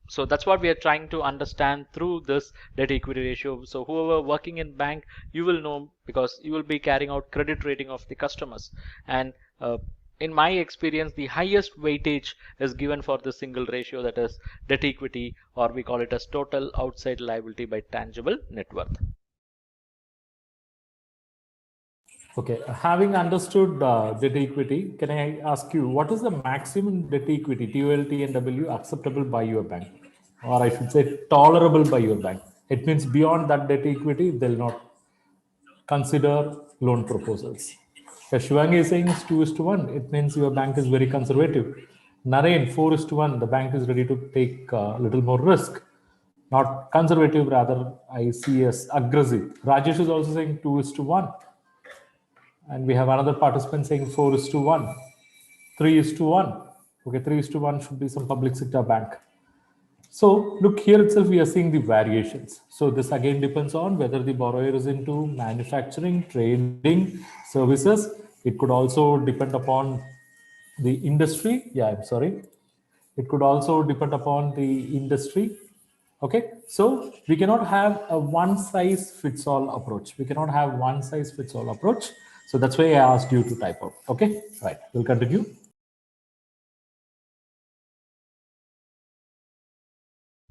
so that's what we are trying to understand through this debt equity ratio. So whoever working in bank, you will know, because you will be carrying out credit rating of the customers, and in my experience, the highest weightage is given for the single ratio, that is debt equity, or we call it as total outside liability by tangible net worth. Okay, having understood debt equity, can I ask you, what is the maximum debt equity, TOL, and W, acceptable by your bank? Or I should say tolerable by your bank. It means beyond that debt equity, they'll not consider loan proposals. If Shivangi is saying it's 2:1, it means your bank is very conservative. Naren, 4:1, the bank is ready to take a little more risk. Not conservative, rather, I see as aggressive. Rajesh is also saying 2:1. And we have another participant saying 4:1, 3:1. Okay, 3:1 should be some public sector bank. So look, here itself we are seeing the variations. So this again depends on whether the borrower is into manufacturing, trading, services. It could also depend upon the industry. Yeah, I'm sorry. It could also depend upon the industry. Okay, so we cannot have a one size fits all approach. We cannot have one size fits all approach. So that's why I asked you to type out. Okay, right, we'll continue.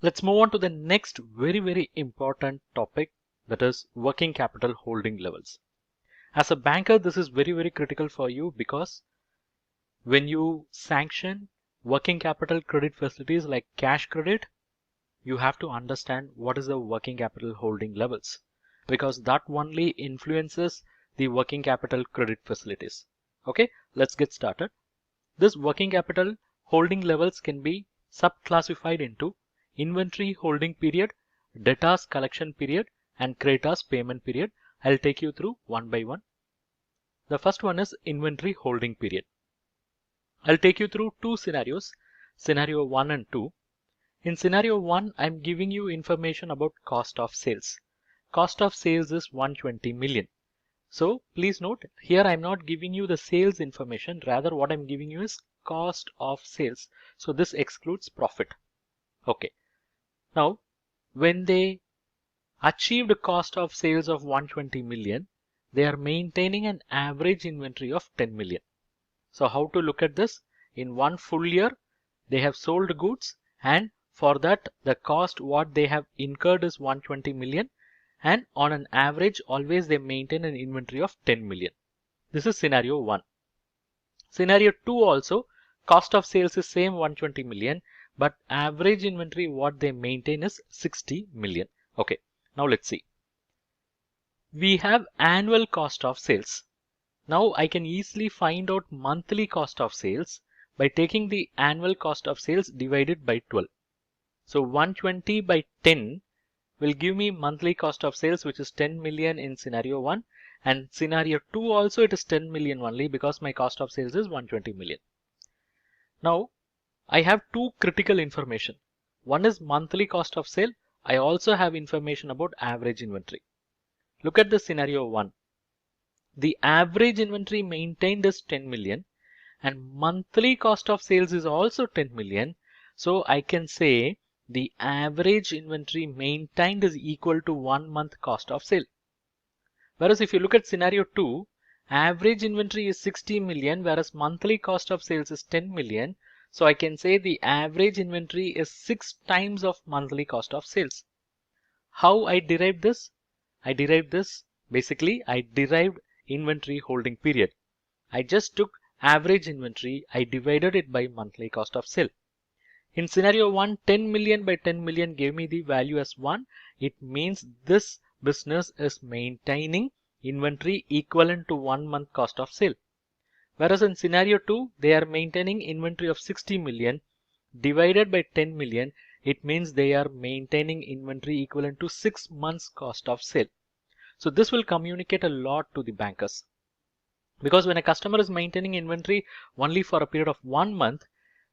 Let's move on to the next very important topic, that is working capital holding levels. As a banker, this is very critical for you, because when you sanction working capital credit facilities like cash credit, you have to understand what is the working capital holding levels, because that only influences the working capital credit facilities. Okay, let's get started. This working capital holding levels can be subclassified into inventory holding period, debtors collection period, and creditors payment period. I'll take you through one by one. The first one is inventory holding period. I'll take you through two scenarios, scenario 1 and 2. In scenario 1, I'm giving you information about cost of sales. Cost of sales is 120 million. So please note, here I'm not giving you the sales information, rather what I'm giving you is cost of sales. So this excludes profit. Okay. Now, when they achieved a cost of sales of 120 million, they are maintaining an average inventory of 10 million. So how to look at this? In one full year, they have sold goods, and for that the cost what they have incurred is 120 million, and on an average always they maintain an inventory of 10 million. This is scenario 1. Scenario 2 also, cost of sales is same 120 million, but average inventory what they maintain is 60 million. Okay, now let's see. We have annual cost of sales. Now I can easily find out monthly cost of sales by taking the annual cost of sales divided by 12. So 120 by 10 will give me monthly cost of sales, which is 10 million in scenario 1, and scenario 2 also it is 10 million only, because my cost of sales is 120 million. Now I have two critical information. One is monthly cost of sale. I also have information about average inventory. Look at the scenario 1. The average inventory maintained is 10 million, and monthly cost of sales is also 10 million. So I can say the average inventory maintained is equal to 1 month cost of sale. Whereas if you look at scenario 2, average inventory is 60 million, whereas monthly cost of sales is 10 million. So I can say the average inventory is 6 times of monthly cost of sales. How I derived this? I derived inventory holding period. I just took average inventory, I divided it by monthly cost of sale. In scenario 1, 10 million by 10 million gave me the value as 1. It means this business is maintaining inventory equivalent to 1 month cost of sale. Whereas in scenario 2, they are maintaining inventory of 60 million divided by 10 million. It means they are maintaining inventory equivalent to 6 months cost of sale. So this will communicate a lot to the bankers. Because when a customer is maintaining inventory only for a period of 1 month,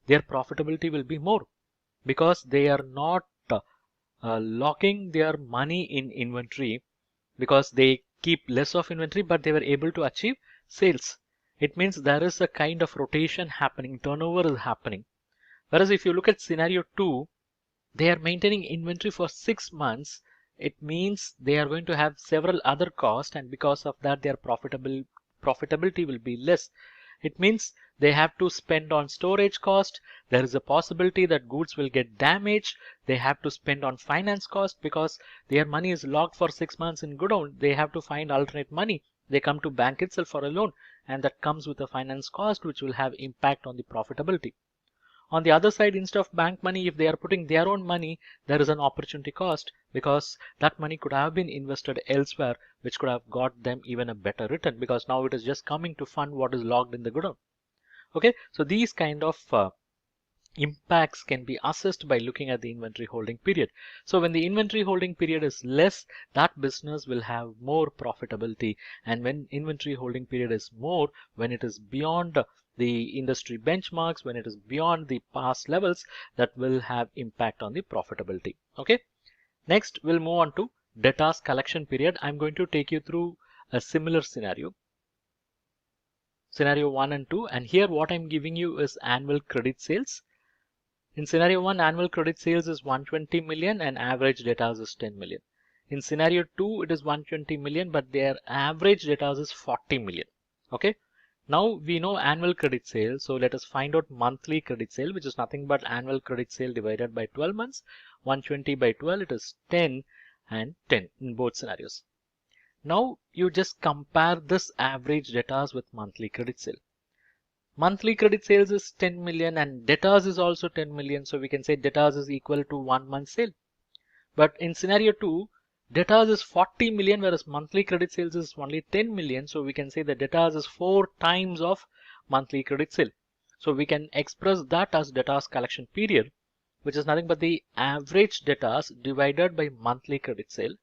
their profitability will be more, because they are not locking their money in inventory, because they keep less of inventory, but they were able to achieve sales. It means there is a kind of rotation happening, turnover is happening. Whereas if you look at scenario 2, they are maintaining inventory for 6 months. It means they are going to have several other costs, and because of that their profitability will be less. It means they have to spend on storage cost. There is a possibility that goods will get damaged. They have to spend on finance cost, because their money is locked for 6 months in godown. They have to find alternate money. They come to bank itself for a loan, and that comes with a finance cost which will have impact on the profitability. On the other side, instead of bank money, if they are putting their own money, there is an opportunity cost, because that money could have been invested elsewhere, which could have got them even a better return, because now it is just coming to fund what is locked in the godown. Okay, so these kind of impacts can be assessed by looking at the inventory holding period. So when the inventory holding period is less, that business will have more profitability, and when inventory holding period is more, when it is beyond the industry benchmarks, when it is beyond the past levels, that will have impact on the profitability. Okay, next we'll move on to debtors collection period. I'm going to take you through a similar scenario 1 and 2, and here what I'm giving you is annual credit sales. In scenario 1, annual credit sales is 120 million and average debtors is 10 million. In scenario 2, it is 120 million, but their average debtors is 40 million. Okay. Now we know annual credit sale, so let us find out monthly credit sale, which is nothing but annual credit sale divided by 12 months. 120 by 12, it is 10 and 10 in both scenarios. Now you just compare this average debtors with monthly credit sale. Monthly credit sales is 10 million and debtors is also 10 million. So we can say debtors is equal to 1 month sale. But in scenario 2, debtors is 40 million, whereas monthly credit sales is only 10 million. So we can say the debtors is 4 times of monthly credit sale. So we can express that as debtors collection period, which is nothing but the average debtors divided by monthly credit sale.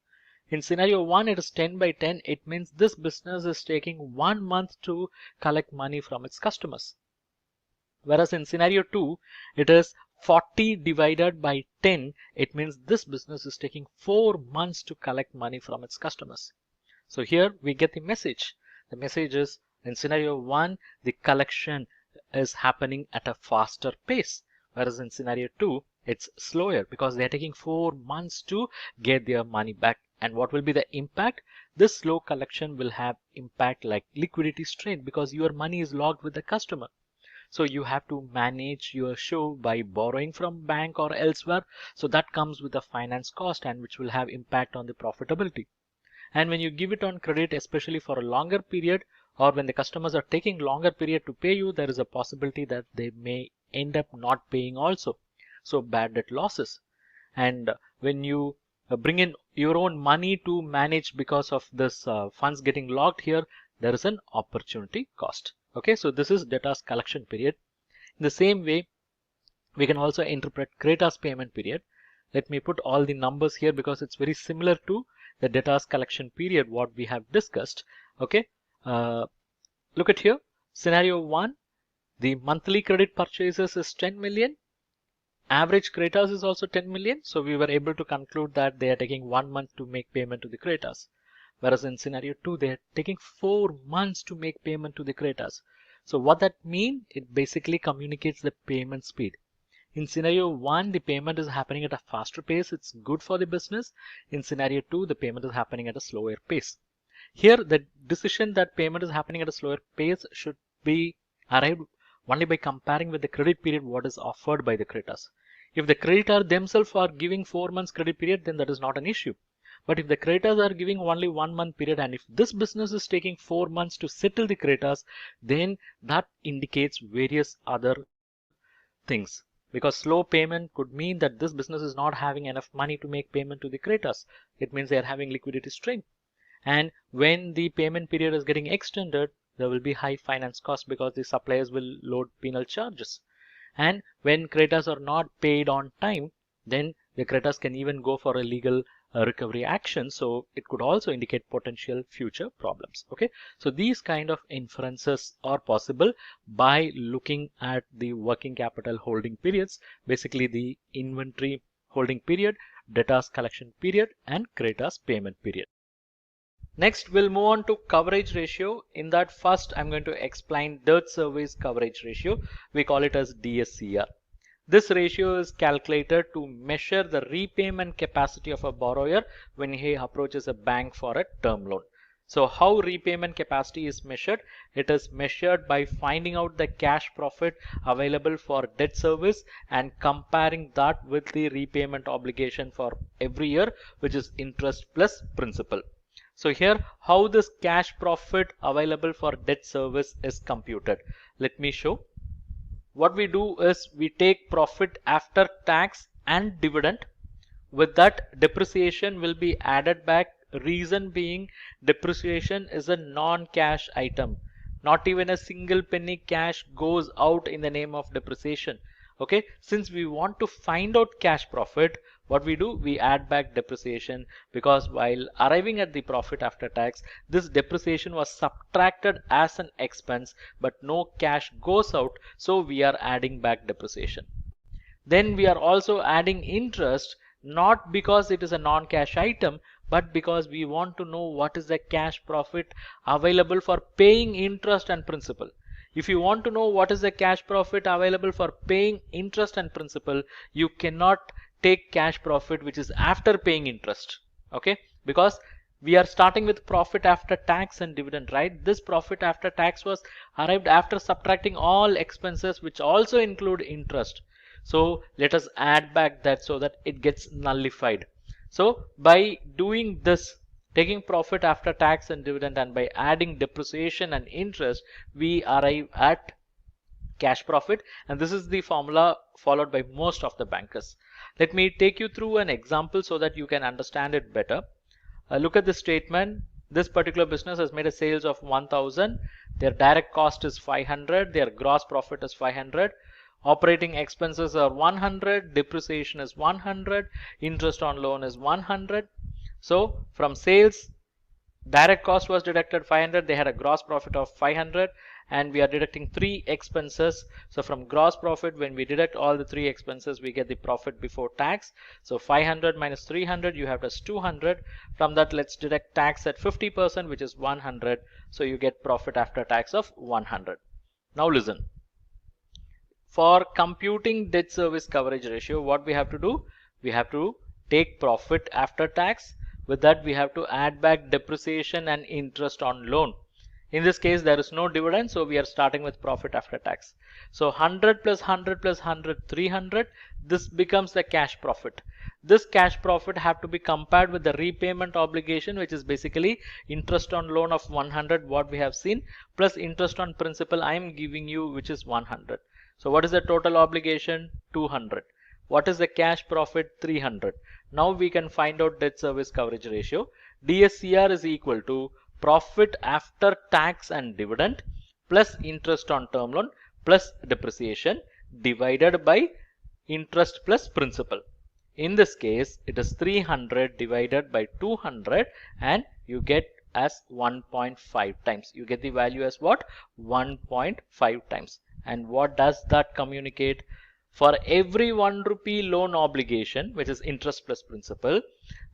In scenario 1, it is 10 by 10. It means this business is taking 1 month to collect money from its customers. Whereas in scenario 2, it is 40 divided by 10. It means this business is taking 4 months to collect money from its customers. So here we get the message. The message is in scenario 1, the collection is happening at a faster pace. Whereas in scenario 2, it's slower because they are taking 4 months to get their money back. And what will be the impact? This slow collection will have impact like liquidity strain because your money is locked with the customer. So you have to manage your show by borrowing from bank or elsewhere. So that comes with a finance cost and which will have impact on the profitability. And when you give it on credit, especially for a longer period, or when the customers are taking longer period to pay you, there is a possibility that they may end up not paying also. So bad debt losses. And when you bring in your own money to manage because of this funds getting locked here, there is an opportunity cost. Okay, so this is debtors collection period. In the same way, we can also interpret creditors payment period. Let me put all the numbers here because it's very similar to the debtors collection period what we have discussed. Okay, look at here. Scenario 1, the monthly credit purchases is 10 million. Average creditors is also 10 million. So we were able to conclude that they are taking 1 month to make payment to the creditors. Whereas in scenario 2, they are taking 4 months to make payment to the creditors. So what that means? It basically communicates the payment speed. In scenario 1, the payment is happening at a faster pace. It's good for the business. In scenario 2, the payment is happening at a slower pace. Here, the decision that payment is happening at a slower pace should be arrived only by comparing with the credit period what is offered by the creditors. If the creditor themselves are giving 4 months credit period, then that is not an issue. But if the creditors are giving only 1 month period and if this business is taking 4 months to settle the creditors, then that indicates various other things. Because slow payment could mean that this business is not having enough money to make payment to the creditors. It means they are having liquidity strain. And when the payment period is getting extended, there will be high finance costs because the suppliers will load penal charges. And when creditors are not paid on time, then the creditors can even go for a legal recovery action. So it could also indicate potential future problems. Okay, so these kind of inferences are possible by looking at the working capital holding periods, basically the inventory holding period, debtors collection period, and creditors payment period. Next, we'll move on to coverage ratio. In that, first I'm going to explain debt service coverage ratio. We call it as DSCR. This ratio is calculated to measure the repayment capacity of a borrower when he approaches a bank for a term loan. So how repayment capacity is measured? It is measured by finding out the cash profit available for debt service and comparing that with the repayment obligation for every year, which is interest plus principal. So here, how this cash profit available for debt service is computed. Let me show. What we do is we take profit after tax and dividend. With that, depreciation will be added back. Reason being, depreciation is a non-cash item. Not even a single penny cash goes out in the name of depreciation. Okay, since we want to find out cash profit, what we do, we add back depreciation, because while arriving at the profit after tax, this depreciation was subtracted as an expense, but no cash goes out, so we are adding back depreciation. Then we are also adding interest, not because it is a non-cash item, but because we want to know what is the cash profit available for paying interest and principal. If you want to know what is the cash profit available for paying interest and principal, you cannot take cash profit which is after paying interest. Okay, because we are starting with profit after tax and dividend, right? This profit after tax was arrived after subtracting all expenses which also include interest. So let us add back that so that it gets nullified. So by doing this, taking profit after tax and dividend, and by adding depreciation and interest, we arrive at cash profit, and this is the formula followed by most of the bankers. Let me take you through an example so that you can understand it better. Look at the statement. This particular business has made a sales of 1000. Their direct cost is 500. Their gross profit is 500. Operating expenses are 100. Depreciation is 100. Interest on loan is 100. So from sales, direct cost was deducted 500. They had a gross profit of 500, and we are deducting three expenses. So from gross profit, when we deduct all the three expenses, we get the profit before tax. So 500 minus 300, you have as 200. From that, let's deduct tax at 50%, which is 100. So you get profit after tax of 100. Now listen. For computing debt service coverage ratio, what we have to do? We have to take profit after tax. With that, we have to add back depreciation and interest on loan. In this case, there is no dividend, so we are starting with profit after tax. So 100 plus 100 plus 100, 300. This becomes the cash profit. This cash profit have to be compared with the repayment obligation, which is basically interest on loan of 100, what we have seen, plus interest on principal I am giving you, which is 100. So what is the total obligation? 200. What is the cash profit? 300. Now we can find out debt service coverage ratio. DSCR is equal to profit after tax and dividend plus interest on term loan plus depreciation divided by interest plus principal. In this case, it is 300 divided by 200, and you get as 1.5 times. You get the value as what? 1.5 times. And what does that communicate? For every 1 rupee loan obligation, which is interest plus principal,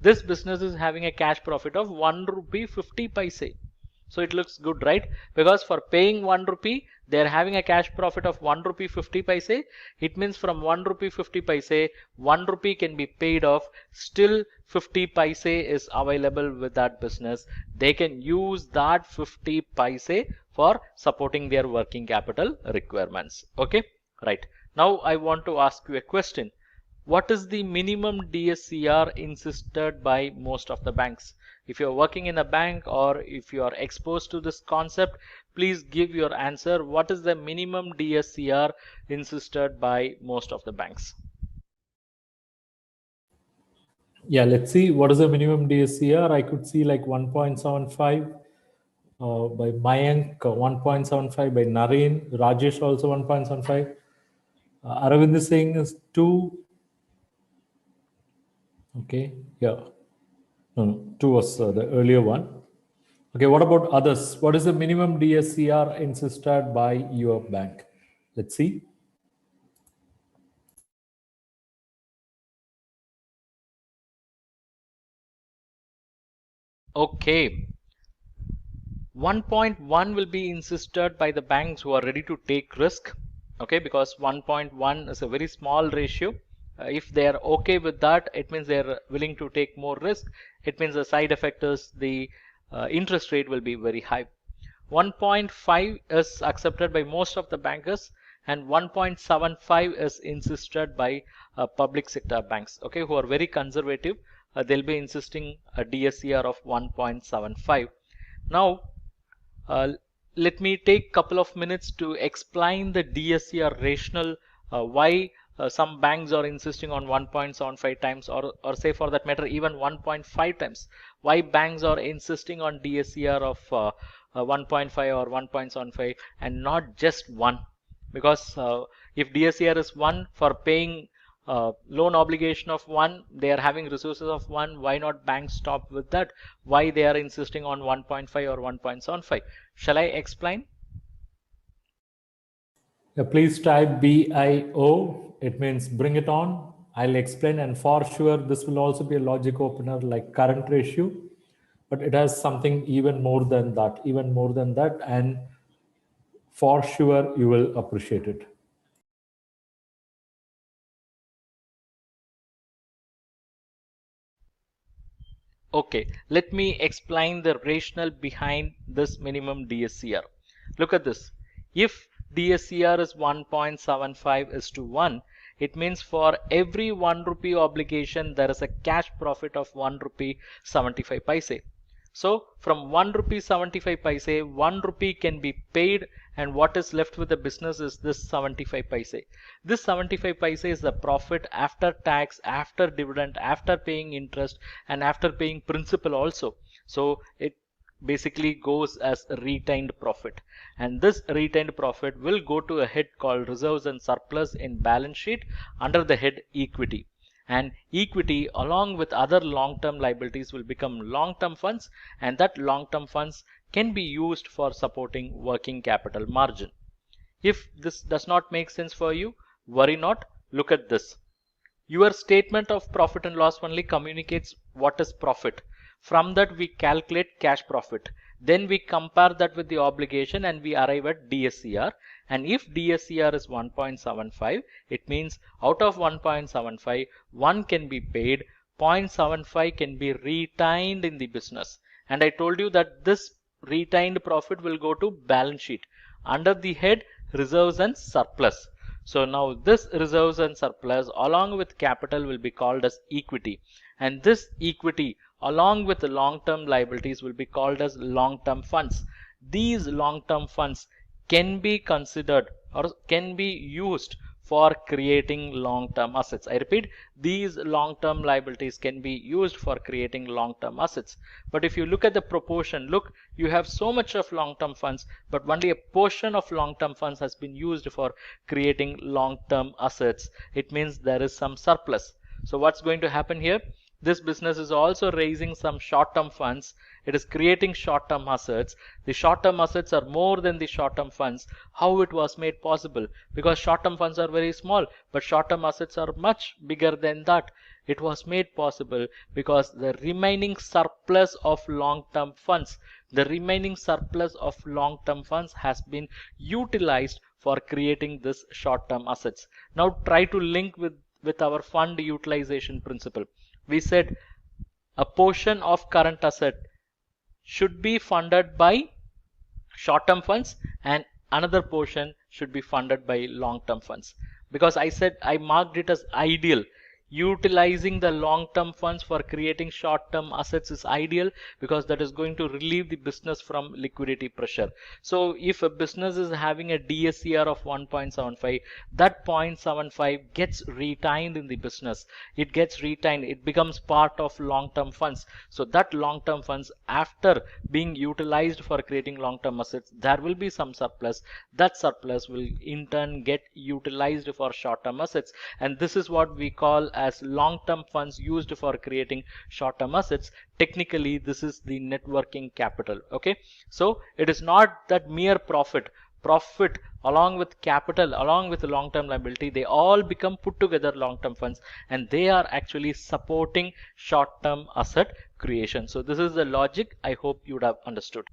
this business is having a cash profit of 1 rupee 50 paise. So it looks good, right? Because for paying 1 rupee, they are having a cash profit of 1 rupee 50 paise. It means from 1 rupee 50 paise, 1 rupee can be paid off. Still 50 paise is available with that business. They can use that 50 paise for supporting their working capital requirements. Okay, right. Now I want to ask you a question. What is the minimum DSCR insisted by most of the banks? If you're working in a bank or if you are exposed to this concept, please give your answer. What is the minimum DSCR insisted by most of the banks? Yeah, let's see what is the minimum DSCR. I could see like 1.75 by Mayank, 1.75 by Naren, Rajesh also 1.75. Aravind is saying is 2. Okay, yeah. No, 2 was the earlier one. Okay, what about others? What is the minimum DSCR insisted by your bank? Let's see. Okay. 1.1 will be insisted by the banks who are ready to take risk. Okay, because 1.1 is a very small ratio. If they are okay with that, it means they are willing to take more risk. It means the side effect is the interest rate will be very high. 1.5 is accepted by most of the bankers, and 1.75 is insisted by public sector banks, okay, who are very conservative. They'll be insisting a DSCR of 1.75. Now let me take couple of minutes to explain the DSCR rationale, why some banks are insisting on 1.75 times, or say for that matter even 1.5 times. Why banks are insisting on DSCR of 1.5 or 1.75 and not just 1? Because if DSCR is 1 for paying loan obligation of 1, they are having resources of 1, why not banks stop with that? Why they are insisting on 1.5 or 1.75? Shall I explain? Yeah, please type BIO. It means bring it on. I'll explain, and for sure this will also be a logic opener like current ratio, but it has something even more than that, and For sure, you will appreciate it. Okay, let me explain the rationale behind this minimum DSCR. Look at this. If DSCR is 1.75 is to 1, it means for every 1 rupee obligation, there is a cash profit of 1 rupee 75 paise. So from 1 rupee 75 paise, 1 rupee can be paid, and what is left with the business is this 75 paise. This 75 paise is the profit after tax, after dividend, after paying interest, and after paying principal also. So it basically goes as retained profit, and this retained profit will go to a head called reserves and surplus in balance sheet under the head equity. And equity along with other long-term liabilities will become long-term funds, and that long-term funds can be used for supporting working capital margin. If this does not make sense for you, worry not. Look at this. Your statement of profit and loss only communicates what is profit. From that we calculate cash profit. Then we compare that with the obligation and we arrive at DSCR. And if DSCR is 1.75, it means out of 1.75, 1 can be paid, 0.75 can be retained in the business. And I told you that this retained profit will go to balance sheet under the head reserves and surplus. So now this reserves and surplus along with capital will be called as equity, and this equity along with the long-term liabilities will be called as long-term funds. These long-term funds can be considered or can be used for creating long-term assets. I repeat, these long-term liabilities can be used for creating long-term assets. But if you look at the proportion, look, you have so much of long-term funds, but only a portion of long-term funds has been used for creating long-term assets. It means there is some surplus. So what's going to happen here? This business is also raising some short-term funds. It is creating short-term assets. The short-term assets are more than the short-term funds. How it was made possible? Because short-term funds are very small, but short-term assets are much bigger than that. It was made possible because the remaining surplus of long-term funds, has been utilized for creating this short-term assets. Now try to link with our fund utilization principle. We said a portion of current asset should be funded by short-term funds and another portion should be funded by long-term funds. Because I said I marked it as ideal. Utilizing the long-term funds for creating short-term assets is ideal because that is going to relieve the business from liquidity pressure. So if a business is having a DSCR of 1.75, that 0.75 gets retained in the business. It gets retained. It becomes part of long-term funds. So that long-term funds, after being utilized for creating long-term assets, there will be some surplus. That surplus will in turn get utilized for short-term assets, and this is what we call as long-term funds used for creating short-term assets. Technically this is the net working capital. Okay, so it is not that mere profit along with capital, along with the long-term liability, they all become put together long-term funds, and they are actually supporting short-term asset creation. So this is the logic. I hope you would have understood.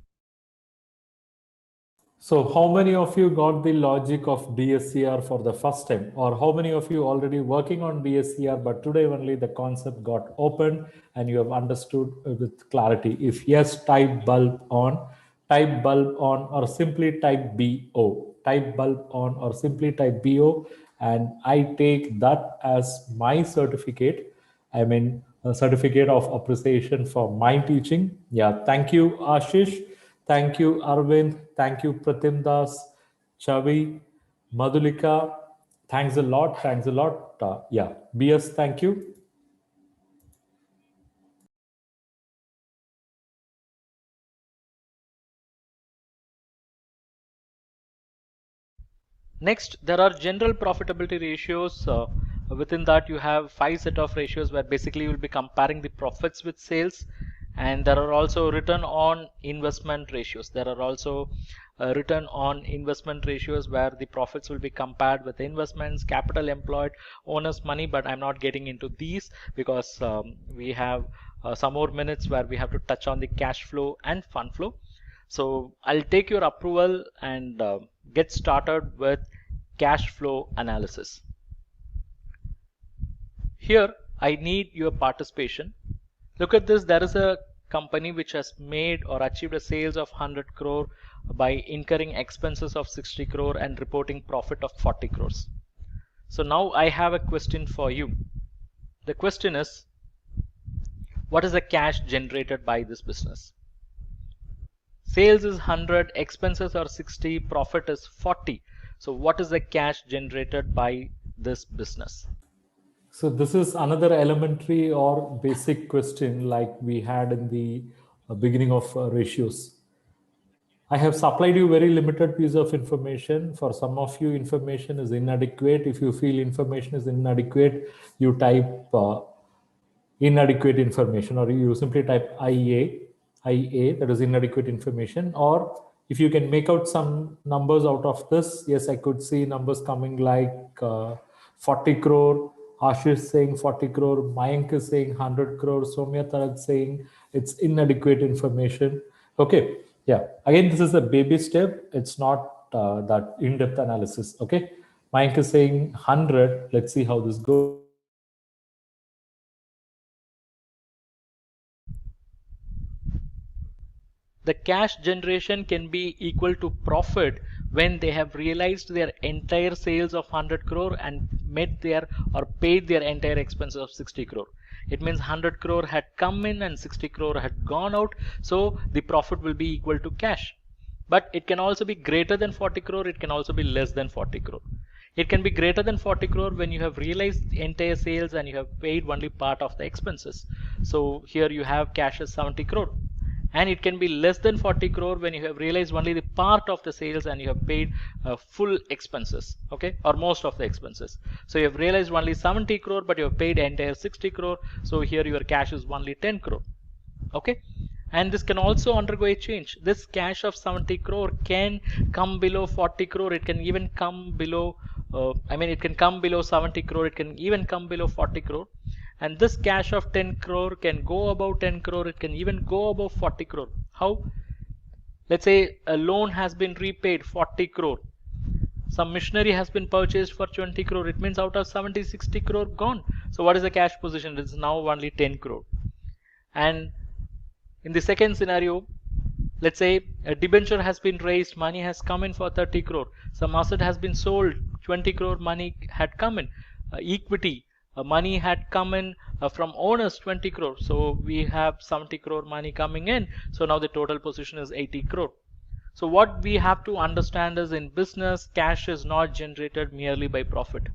So how many of you got the logic of DSCR for the first time, or how many of you already working on DSCR, but today only the concept got opened and you have understood with clarity? If yes, type bulb on, or simply type BO. Type bulb on or simply type BO, and I take that as my certificate. I mean, a certificate of appreciation for my teaching. Yeah, thank you, Ashish. Thank you, Arvind. Thank you, Pratim Das, Chavi, Madhulika. Thanks a lot. Thanks a lot. Yeah, BS, thank you. Next, there are general profitability ratios. Within that, you have 5 set of ratios where basically you will be comparing the profits with sales, and there are also return on investment ratios. There are also return on investment ratios where the profits will be compared with investments, capital employed, owner's money, but I'm not getting into these because we have some more minutes where we have to touch on the cash flow and fund flow. So I'll take your approval and get started with cash flow analysis. Here I need your participation. Look at this. There is a company which has made or achieved a sales of 100 crore by incurring expenses of 60 crore and reporting profit of 40 crores. So now I have a question for you. The question is, what is the cash generated by this business? Sales is 100, expenses are 60, profit is 40. So what is the cash generated by this business? So this is another elementary or basic question like we had in the beginning of ratios. I have supplied you very limited piece of information. For some of you, information is inadequate. If you feel information is inadequate, you type inadequate information, or you simply type IA, that is inadequate information. Or if you can make out some numbers out of this, yes, I could see numbers coming like 40 crore, Ashish saying 40 crore, Mayank is saying 100 crore, Soumya Tarat saying it's inadequate information. Okay, yeah, again, this is a baby step. It's not that in-depth analysis. Okay, Mayank is saying 100. Let's see how this goes. The cash generation can be equal to profit when they have realized their entire sales of 100 crore and met their or paid their entire expenses of 60 crore. It means 100 crore had come in and 60 crore had gone out, so the profit will be equal to cash. But it can also be greater than 40 crore, it can also be less than 40 crore. It can be greater than 40 crore when you have realized the entire sales and you have paid only part of the expenses. So here you have cash as 70 crore. And it can be less than 40 crore when you have realized only the part of the sales and you have paid full expenses, okay, or most of the expenses. So you have realized only 70 crore but you have paid entire 60 crore, so here your cash is only 10 crore, okay. And this can also undergo a change. This cash of 70 crore can come below 40 crore, it can even come below it can come below 70 crore, it can even come below 40 crore. And this cash of 10 crore can go above 10 crore, it can even go above 40 crore. How? Let's say a loan has been repaid 40 crore. Some machinery has been purchased for 20 crore. It means out of 70, 60 crore gone. So what is the cash position? It is now only 10 crore. And in the second scenario, let's say a debenture has been raised, money has come in for 30 crore. Some asset has been sold, 20 crore money had come in. Equity. Money had come in from owners 20 crore, so we have 70 crore money coming in, so now the total position is 80 crore. So what we have to understand is, in business, cash is not generated merely by profit.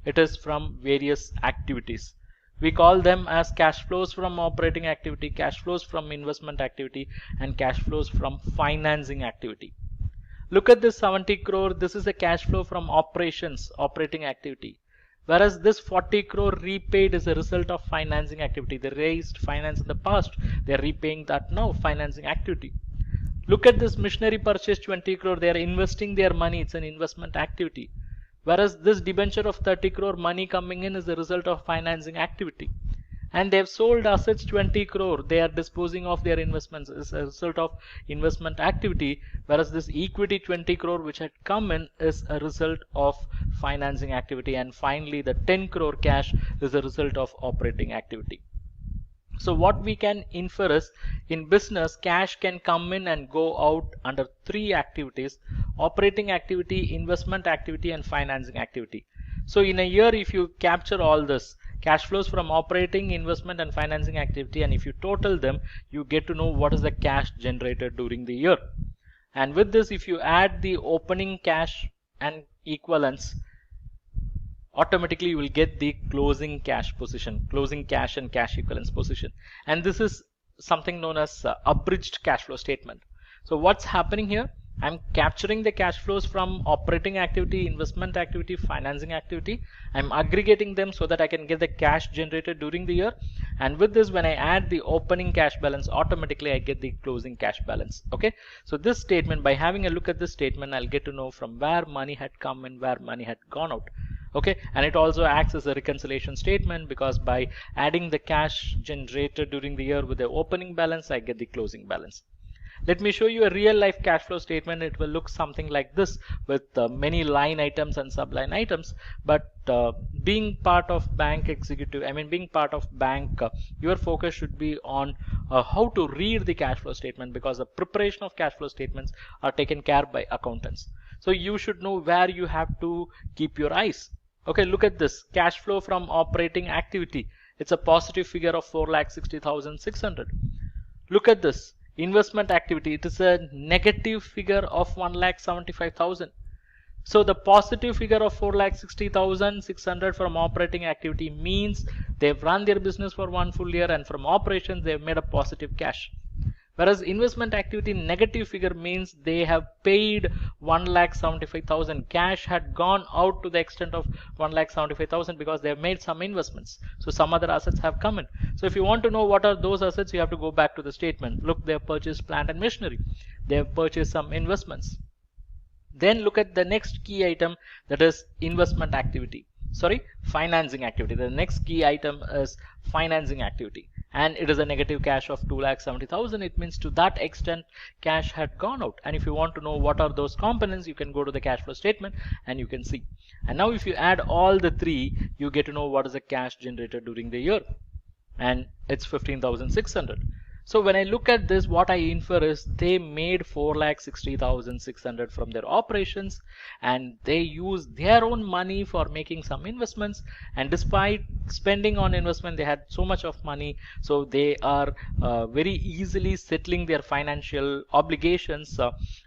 It is from various activities. We call them as cash flows from operating activity, cash flows from investment activity, and cash flows from financing activity. Look at this 70 crore, this is a cash flow from operations, operating activity. Whereas this 40 crore repaid is a result of financing activity. They raised finance in the past, they are repaying that now, financing activity. Look at this machinery purchase 20 crore, they are investing their money, it's an investment activity. Whereas this debenture of 30 crore money coming in is the result of financing activity. And they have sold assets 20 crore, they are disposing of their investments as a result of investment activity, whereas this equity 20 crore which had come in is a result of financing activity. And finally the 10 crore cash is a result of operating activity. So what we can infer is, in business, cash can come in and go out under three activities: operating activity, investment activity, and financing activity. So in a year, if you capture all this, cash flows from operating, investment, and financing activity, and if you total them, you get to know what is the cash generated during the year. And with this, if you add the opening cash and equivalents, automatically you will get the closing cash position, closing cash and cash equivalents position. And this is something known as abridged cash flow statement. So what's happening here? I'm capturing the cash flows from operating activity, investment activity, financing activity. I'm aggregating them so that I can get the cash generated during the year. And with this, when I add the opening cash balance, automatically I get the closing cash balance. Okay. So this statement, by having a look at this statement, I'll get to know from where money had come in, where money had gone out. Okay, and it also acts as a reconciliation statement, because by adding the cash generated during the year with the opening balance, I get the closing balance. Let me show you a real life cash flow statement. It will look something like this with many line items and subline items. But being part of bank executive, being part of bank, your focus should be on how to read the cash flow statement, because the preparation of cash flow statements are taken care by accountants. So you should know where you have to keep your eyes. Okay, look at this cash flow from operating activity. It's a positive figure of 4,60,600. Look at this investment activity. It is a negative figure of 1,75,000. So the positive figure of 4,60,600 from operating activity means they've run their business for one full year, and from operations they've made a positive cash. Whereas investment activity negative figure means they have paid 1,75,000. Cash had gone out to the extent of 1,75,000 because they have made some investments. So some other assets have come in. So if you want to know what are those assets, you have to go back to the statement. Look, they have purchased plant and machinery. They have purchased some investments. Then look at the next key item, that is investment activity. Sorry, financing activity. The next key item is financing activity, and it is a negative cash of 2,70,000. It means to that extent cash had gone out. And if you want to know what are those components, you can go to the cash flow statement and you can see. And now if you add all the three, you get to know what is the cash generated during the year, and it's 15,600. So when I look at this, what I infer is they made 4,60,600 from their operations, and they use their own money for making some investments. And despite spending on investment, they had so much of money, so they are very easily settling their financial obligations.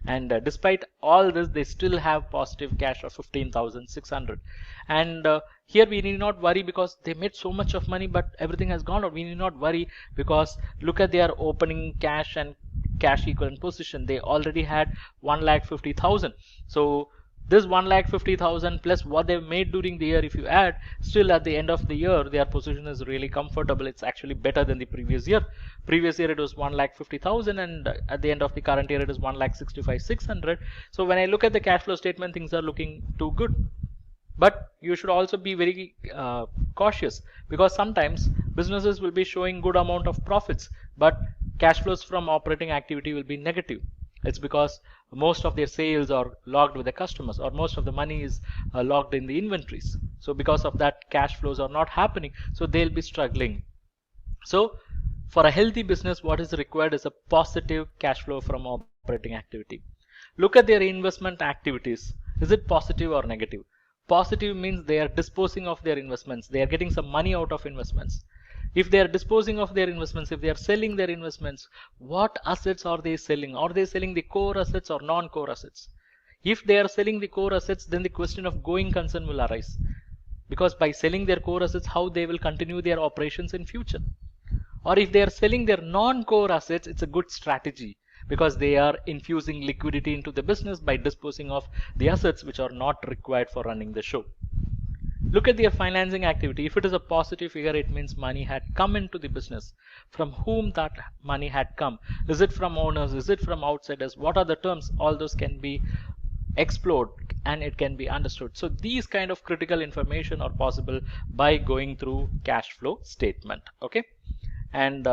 And despite all this, they still have positive cash of 15,600. And here we need not worry because they made so much of money, but everything has gone out. We need not worry because look at their opening cash and cash equivalent position. They already had 1,50,000. So this 1,50,000 plus what they've made during the year, if you add, still at the end of the year, their position is really comfortable. It's actually better than the previous year. Previous year it was 1,50,000, and at the end of the current year it is 1,65,600. So when I look at the cash flow statement, things are looking too good. But you should also be very cautious, because sometimes businesses will be showing good amount of profits, but cash flows from operating activity will be negative. It's because most of their sales are logged with the customers, or most of the money is logged in the inventories. So because of that, cash flows are not happening, so they'll be struggling. So for a healthy business, what is required is a positive cash flow from operating activity. Look at their investment activities. Is it positive or negative? Positive means they are disposing of their investments. They are getting some money out of investments. If they are disposing of their investments, if they are selling their investments, what assets are they selling? Are they selling the core assets or non-core assets? If they are selling the core assets, then the question of going concern will arise. Because by selling their core assets, how they will continue their operations in future? Or if they are selling their non-core assets, it's a good strategy, because they are infusing liquidity into the business by disposing of the assets which are not required for running the show. Look at their financing activity. If it is a positive figure, it means money had come into the business. From whom that money had come? Is it from owners? Is it from outsiders? What are the terms? All those can be explored and it can be understood. So these kind of critical information are possible by going through cash flow statement. Okay, and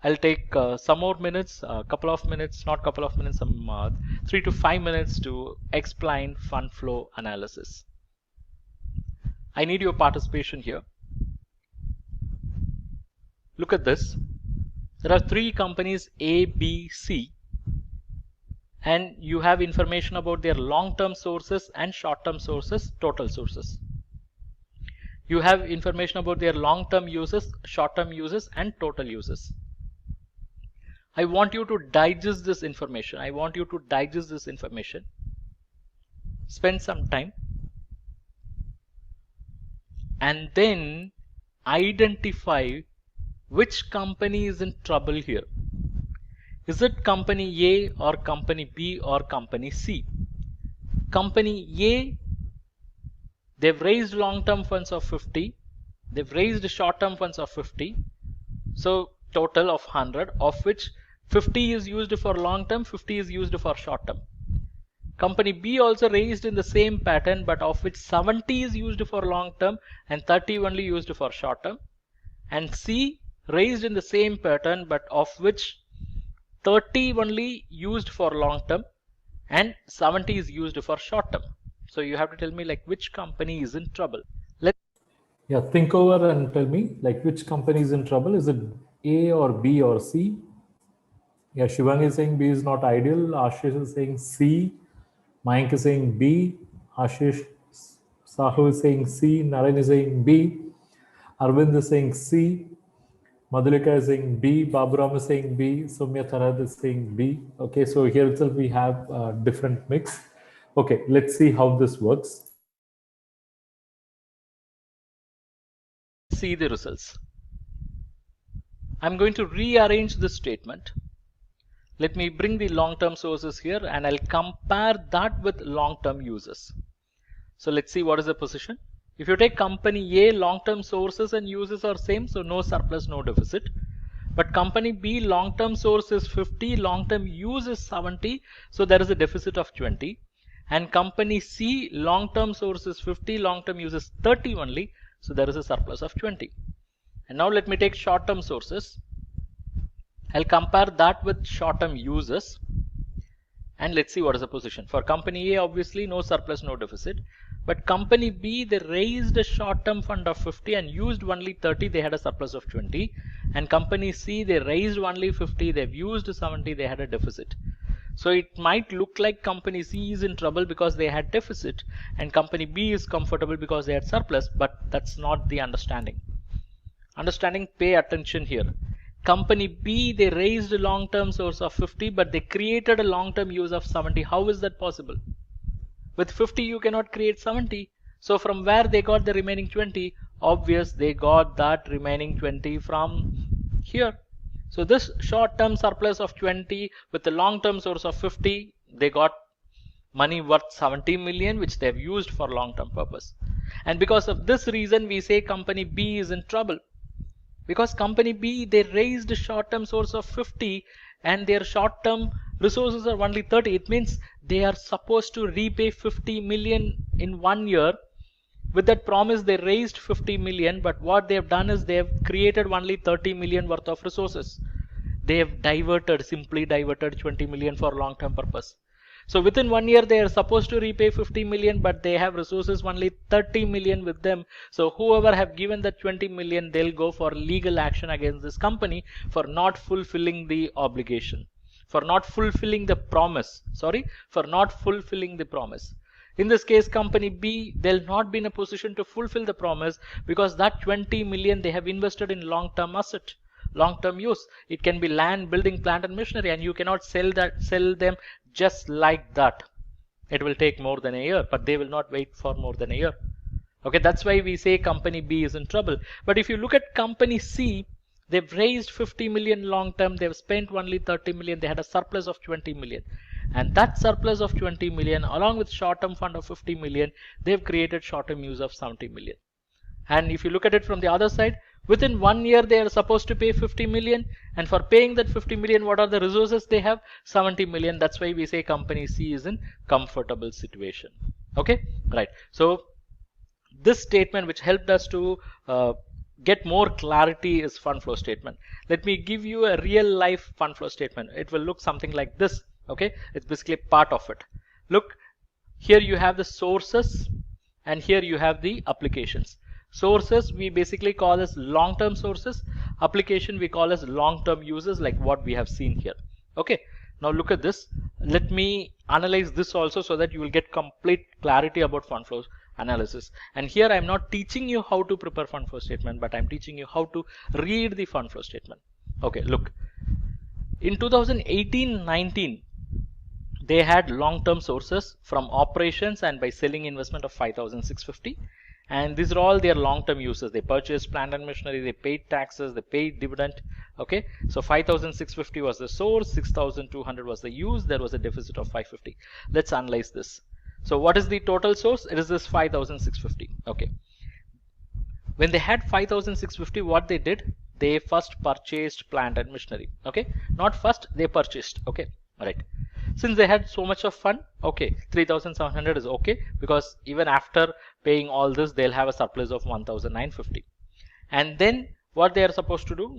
I'll take some more minutes, couple of minutes, not couple of minutes, some 3 to 5 minutes to explain fund flow analysis. I need your participation here. Look at this. There are 3 companies A, B, C, and you have information about their long-term sources and short-term sources, total sources. You have information about their long-term uses, short-term uses, and total uses. I want you to digest this information. Spend some time and then identify which company is in trouble here. Is it company A or company B or company C? Company A, they've raised long-term funds of 50. They've raised short-term funds of 50. So total of 100, of which 50 is used for long-term, 50 is used for short-term. Company B also raised in the same pattern, but of which 70 is used for long-term and 30 only used for short-term. And C raised in the same pattern, but of which 30 only used for long term and 70 is used for short term. So you have to tell me like which company is in trouble. Yeah, think over and tell me like which company is in trouble. Is it A or B or C? Yeah, Shivang is saying B is not ideal. Ashish is saying C. Mayank is saying B. Ashish Sahu is saying C. Naren is saying B. Arvind is saying C. Madhulika is saying B. Baburam is saying B. Soumya Tharad is saying B. Okay, so here itself we have a different mix. Okay, let's see how this works. Let's see the results. I'm going to rearrange this statement. Let me bring the long-term sources here and I'll compare that with long-term uses. So let's see what is the position. If you take company A, long-term sources and uses are same, so no surplus, no deficit. But company B, long-term source is 50, long-term use is 70, so there is a deficit of 20. And company C, long-term source is 50, long-term use is 30 only, so there is a surplus of 20. And now let me take short-term sources. I'll compare that with short-term uses. And let's see what is the position. For company A, obviously no surplus, no deficit. But company B, they raised a short-term fund of 50 and used only 30, they had a surplus of 20. And company C, they raised only 50, they've used 70, they had a deficit. So it might look like company C is in trouble because they had deficit and company B is comfortable because they had surplus, but that's not the understanding. Understanding, pay attention here. Company B, they raised a long-term source of 50, but they created a long-term use of 70. How is that possible? With 50, you cannot create 70. So from where they got the remaining 20? Obvious, they got that remaining 20 from here. So this short-term surplus of 20 with the long-term source of 50, they got money worth 70 million, which they have used for long-term purpose. And because of this reason, we say company B is in trouble. Because company B, they raised a short-term source of 50 and their short-term resources are only 30. It means they are supposed to repay 50 million in 1 year. With that promise, they raised 50 million, but what they have done is they have created only 30 million worth of resources. They have simply diverted 20 million for long-term purpose. So within 1 year, they are supposed to repay 50 million, but they have resources only 30 million with them. So whoever have given that 20 million, they'll go for legal action against this company for not fulfilling the obligation, for not fulfilling the promise. For not fulfilling the promise. In this case, company B, they'll not be in a position to fulfill the promise because that 20 million they have invested in long-term asset. Long-term use. It can be land, building, plant and machinery, and you cannot sell them just like that. It will take more than a year, but they will not wait for more than a year. Okay, that's why we say company B is in trouble. But if you look at company C, they've raised 50 million long term, they've spent only 30 million, they had a surplus of 20 million. And that surplus of 20 million along with short-term fund of 50 million, they've created short-term use of 70 million. And if you look at it from the other side, within 1 year they are supposed to pay 50 million, and for paying that 50 million, what are the resources they have? 70 million. That's why we say company C is in comfortable situation. Okay, right. So this statement which helped us to get more clarity is fund flow statement. Let me give you a real life fund flow statement. It will look something like this. Okay, it's basically part of it. Look, here you have the sources and here you have the applications. Sources we basically call as long-term sources. Application we call as long-term users, like what we have seen here. Okay, now look at this. Let me analyze this also so that you will get complete clarity about fund flows analysis. And here I'm not teaching you how to prepare fund flow statement, but I'm teaching you how to read the fund flow statement. Okay, look, in 2018-19 they had long-term sources from operations and by selling investment of 5,650, and these are all their long-term uses. They purchased plant and machinery, they paid taxes, they paid dividend. Okay, so 5,650 was the source, 6,200 was the use, there was a deficit of 550. Let's analyze this. So what is the total source? It is this 5,650. Okay, when they had 5,650, what they did, they first purchased plant and machinery. Okay, not first, they purchased. Okay, all right. Since they had so much of fun, okay, 3,700 is okay, because even after paying all this, they'll have a surplus of 1,950. And then what they are supposed to do,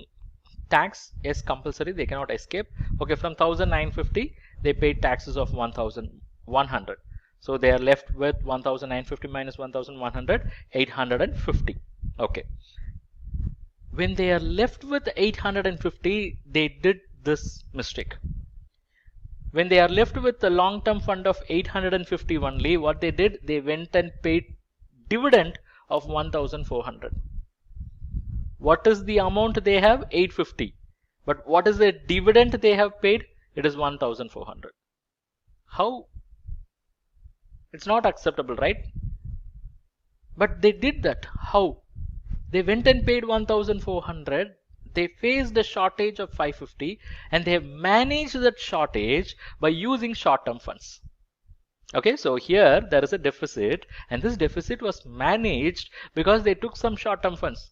tax is compulsory, they cannot escape. Okay, from 1950 they paid taxes of 1100. So they are left with 1950 minus 1100, 850. Okay. When they are left with 850, they did this mistake. When they are left with the long-term fund of 850 only, what they did, they went and paid dividend of 1400. What is the amount they have? 850. But what is the dividend they have paid? It is 1400. How? It's not acceptable, right? But they did that. How? They went and paid 1400. They faced a shortage of 550 and they have managed that shortage by using short-term funds. Okay, so here there is a deficit and this deficit was managed because they took some short-term funds.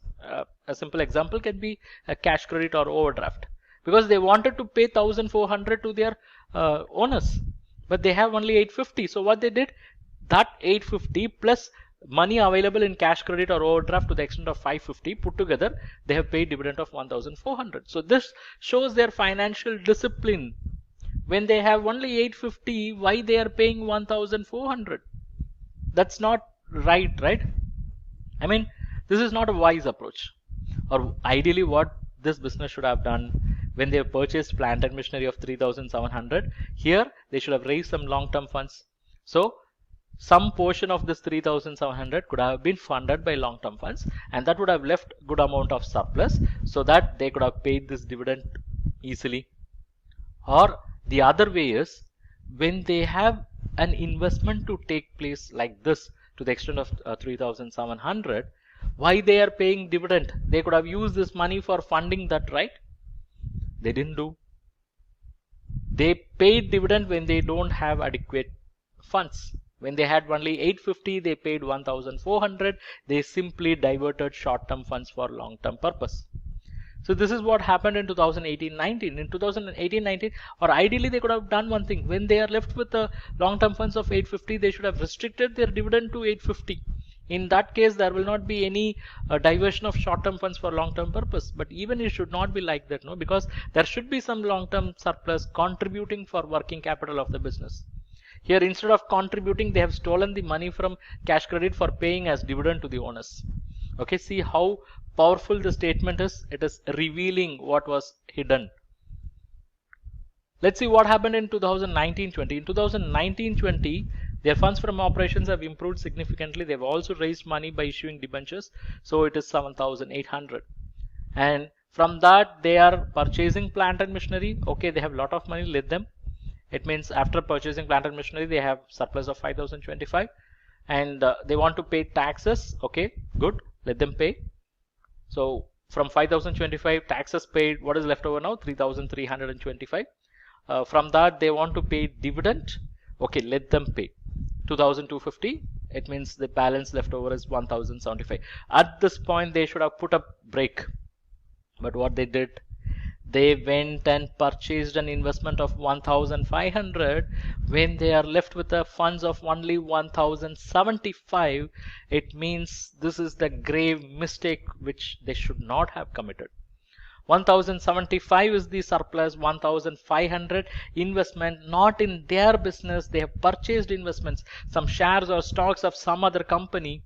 A simple example can be a cash credit or overdraft, because they wanted to pay 1400 to their owners, but they have only 850. So what they did, that 850 plus money available in cash credit or overdraft to the extent of 550 put together, they have paid dividend of 1400. So this shows their financial discipline. When they have only 850, why they are paying 1400? That's not right, right? I mean, this is not a wise approach. Or ideally what this business should have done, when they have purchased plant and machinery of 3700, here they should have raised some long-term funds. So some portion of this 3700 could have been funded by long-term funds, and that would have left good amount of surplus so that they could have paid this dividend easily. Or the other way is, when they have an investment to take place like this to the extent of 3700, why they are paying dividend? They could have used this money for funding that, right? They didn't do. They paid dividend when they don't have adequate funds. When they had only 850, they paid 1400. They simply diverted short-term funds for long-term purpose. So this is what happened in 2018-19. In 2018-19, or ideally they could have done one thing. When they are left with the long-term funds of 850, they should have restricted their dividend to 850. In that case, there will not be any diversion of short-term funds for long-term purpose. But even it should not be like that, no, because there should be some long-term surplus contributing for working capital of the business. Here, instead of contributing, they have stolen the money from cash credit for paying as dividend to the owners. Okay, see how powerful the statement is. It is revealing what was hidden. Let's see what happened in 2019-20. In 2019-20, their funds from operations have improved significantly. They've also raised money by issuing debentures. So it is 7,800. And from that, they are purchasing plant and machinery. Okay, they have a lot of money, let them. It means after purchasing plant and machinery, they have surplus of 5,025. And they want to pay taxes. Okay, good, let them pay. So from 5,025 taxes paid, what is left over now? 3,325. From that, they want to pay dividend. Okay, let them pay 2,250. It means the balance left over is 1,075. At this point, they should have put a break. But what they did, they went and purchased an investment of 1,500. When they are left with the funds of only 1,075, it means this is the grave mistake which they should not have committed. 1,075 is the surplus, 1,500 investment, not in their business. They have purchased investments, some shares or stocks of some other company.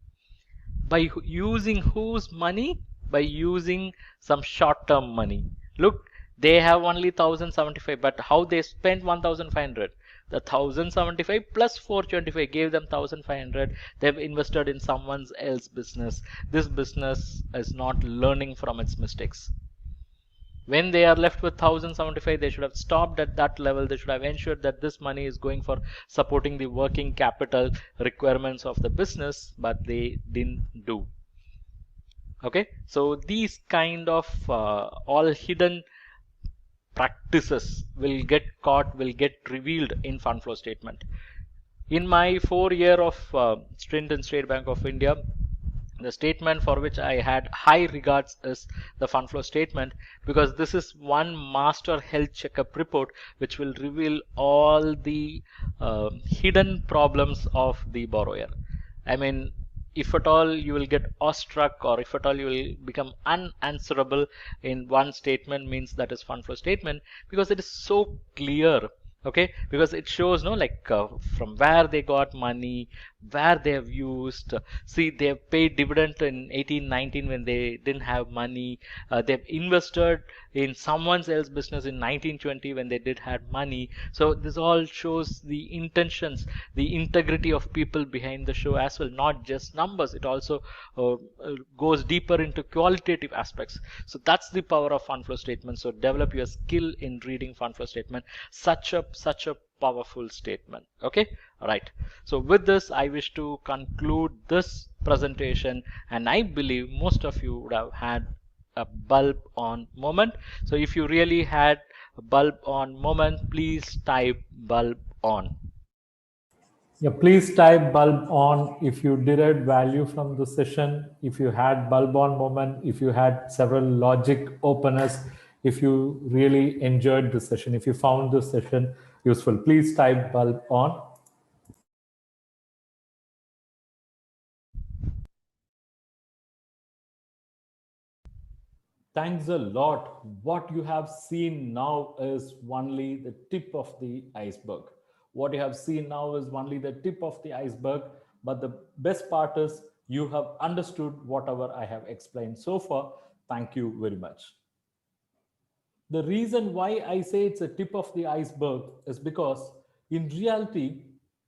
By using whose money? By using some short-term money. Look, they have only 1,075, but how they spent 1,500? The 1,075 plus 425 gave them 1,500. They've invested in someone else's business. This business is not learning from its mistakes. When they are left with 1,075, they should have stopped at that level. They should have ensured that this money is going for supporting the working capital requirements of the business, but they didn't do. Okay, so these kind of all hidden practices will get caught, will get revealed in fund flow statement. In my 4-year of stint in State Bank of India, the statement for which I had high regards is the fund flow statement, because this is one master health checkup report which will reveal all the hidden problems of the borrower. I mean, if at all you will get awestruck, or if at all you will become unanswerable in one statement, means that is fund flow statement, because it is so clear. Okay, because it shows no, like from where they got money, where they have used. See, they have paid dividend in 1819 when they didn't have money. They've invested in someone else's business in 1920 when they did had money. So this all shows the intentions, the integrity of people behind the show as well, not just numbers. It also goes deeper into qualitative aspects. So that's the power of fund flow statement. So develop your skill in reading fund flow statement. Such a powerful statement. Okay, all right. So with this, I wish to conclude this presentation, and I believe most of you would have had a bulb on moment. So if you really had a bulb on moment, please type bulb on. Yeah, please type bulb on if you derived value from the session, if you had bulb on moment, if you had several logic openers, if you really enjoyed the session, if you found the session useful, please type bulb on. Thanks a lot. What you have seen now is only the tip of the iceberg. What you have seen now is only the tip of the iceberg. But the best part is you have understood whatever I have explained so far. Thank you very much. The reason why I say it's a tip of the iceberg is because in reality,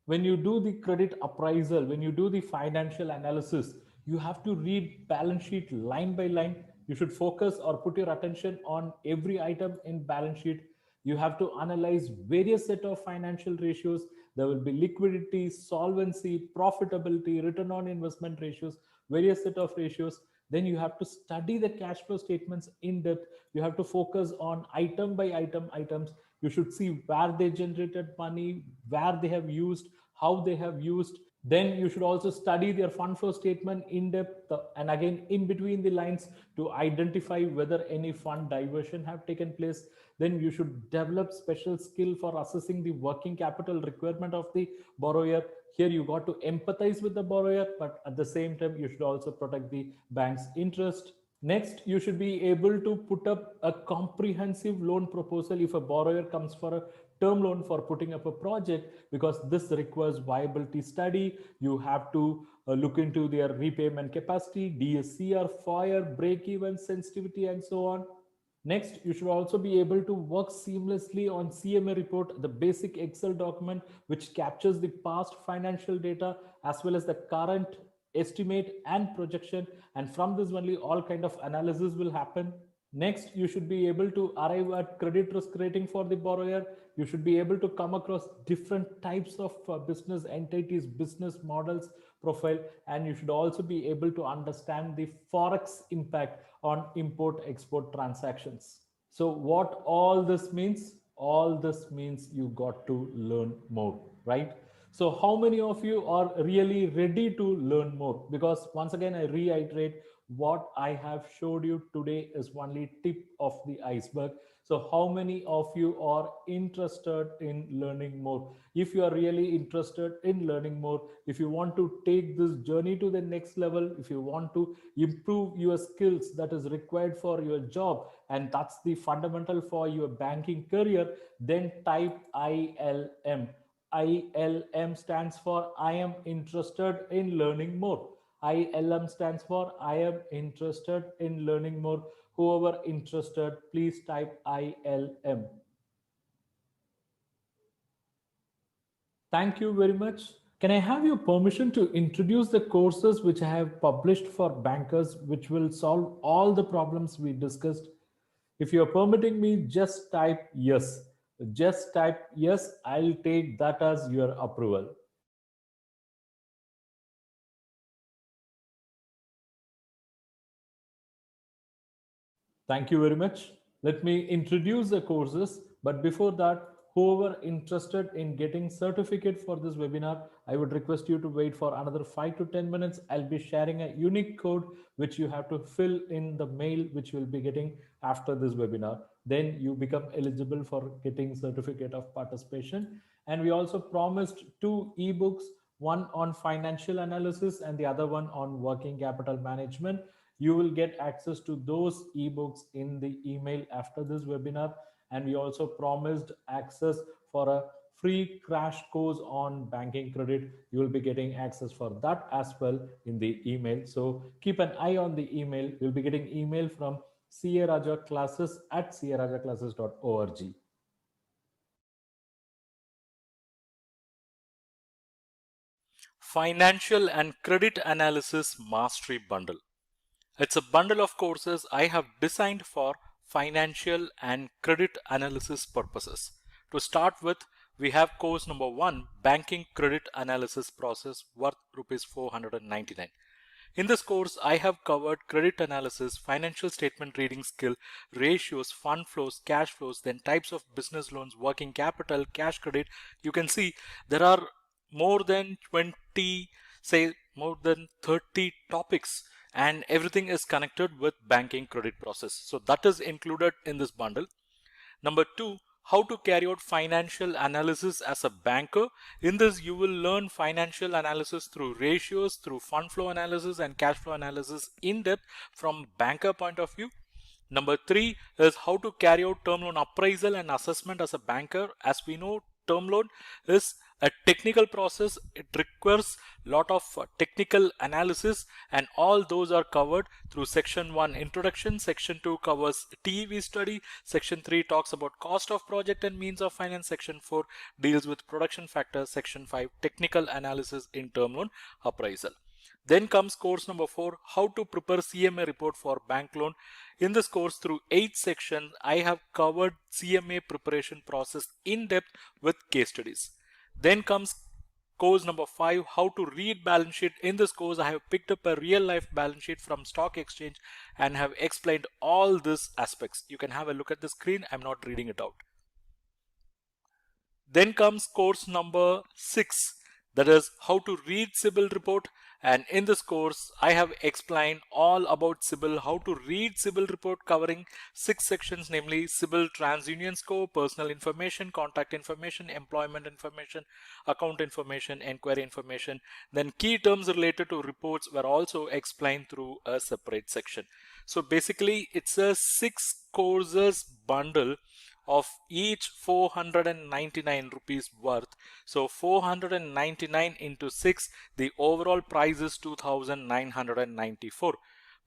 when you do the credit appraisal, when you do the financial analysis, you have to read balance sheet line by line. You should focus or put your attention on every item in balance sheet. You have to analyze various set of financial ratios. There will be liquidity, solvency, profitability, return on investment ratios, various set of ratios. Then you have to study the cash flow statements in depth. You have to focus on item by item items. You should see where they generated money, where they have used, how they have used. Then you should also study their fund flow statement in depth, and again in between the lines, to identify whether any fund diversion have taken place. Then you should develop special skill for assessing the working capital requirement of the borrower. Here you got to empathize with the borrower, but at the same time you should also protect the bank's interest. Next, you should be able to put up a comprehensive loan proposal if a borrower comes for a term loan for putting up a project, because this requires viability study. You have to look into their repayment capacity, DSCR, fire, break even, sensitivity, and so on. Next, you should also be able to work seamlessly on CMA report, the basic Excel document which captures the past financial data as well as the current estimate and projection. And from this only all kind of analysis will happen. Next, you should be able to arrive at credit risk rating for the borrower. You should be able to come across different types of business entities, business models profile, and you should also be able to understand the forex impact on import export transactions. So what all this means? All this means you got to learn more, right? So how many of you are really ready to learn more? Because once again, I reiterate, what I have showed you today is only tip of the iceberg. So how many of you are interested in learning more? If you are really interested in learning more, if you want to take this journey to the next level, if you want to improve your skills that is required for your job, and that's the fundamental for your banking career, then type ILM. ILM stands for I am interested in learning more. ILM stands for I am interested in learning more. Whoever interested, please type ILM. Thank you very much. Can I have your permission to introduce the courses which I have published for bankers, which will solve all the problems we discussed? If you're permitting me, just type yes. Just type yes. I'll take that as your approval. Thank you very much. Let me introduce the courses. But before that, whoever interested in getting certificate for this webinar, I would request you to wait for another 5 to 10 minutes. I'll be sharing a unique code which you have to fill in the mail which you'll be getting after this webinar. Then you become eligible for getting certificate of participation. And we also promised 2 ebooks. one on financial analysis and the other one on working capital management. You will get access to those ebooks in the email after this webinar. And we also promised access for a free crash course on banking credit. You will be getting access for that as well in the email. So keep an eye on the email. You'll be getting email from crajaclasses@crajaclasses.org. Financial and Credit Analysis Mastery Bundle. It's a bundle of courses I have designed for financial and credit analysis purposes. To start with, we have course number 1, Banking Credit Analysis Process, worth rupees 499. In this course, I have covered credit analysis, financial statement reading skill, ratios, fund flows, cash flows, then types of business loans, working capital, cash credit. You can see there are more than 20, say more than 30 topics, and everything is connected with banking credit process. So that is included in this bundle. Number 2, how to carry out financial analysis as a banker. In this, you will learn financial analysis through ratios, through fund flow analysis and cash flow analysis in depth from banker point of view. Number 3 is how to carry out term loan appraisal and assessment as a banker. As we know, term loan is a technical process. It requires a lot of technical analysis, and all those are covered through section 1 introduction. Section 2 covers TEV study. Section 3 talks about cost of project and means of finance. Section 4 deals with production factors. Section 5 technical analysis in term loan appraisal. Then comes course number 4, how to prepare CMA report for bank loan. In this course, through 8 sections, I have covered CMA preparation process in depth with case studies. Then comes course number 5, how to read balance sheet. In this course, I have picked up a real life balance sheet from stock exchange and have explained all these aspects. You can have a look at the screen. I'm not reading it out. Then comes course number 6, that is how to read CIBIL report. And in this course, I have explained all about CIBIL, how to read CIBIL report, covering 6 sections, namely CIBIL TransUnion score, personal information, contact information, employment information, account information, inquiry information. Then key terms related to reports were also explained through a separate section. So basically, it's a 6 courses bundle of each 499 rupees worth. So 499 into 6, the overall price is 2994.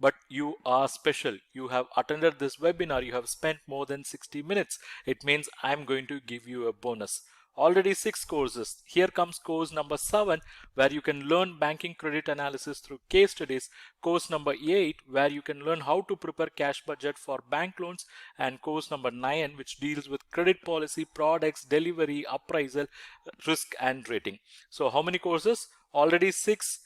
But you are special. You have attended this webinar. You have spent more than 60 minutes. It means I'm going to give you a bonus. Already 6 courses. Here comes course number 7, where you can learn banking credit analysis through case studies. Course number 8, where you can learn how to prepare cash budget for bank loans. And course number 9, which deals with credit policy, products, delivery, appraisal, risk and rating. So how many courses? Already 6.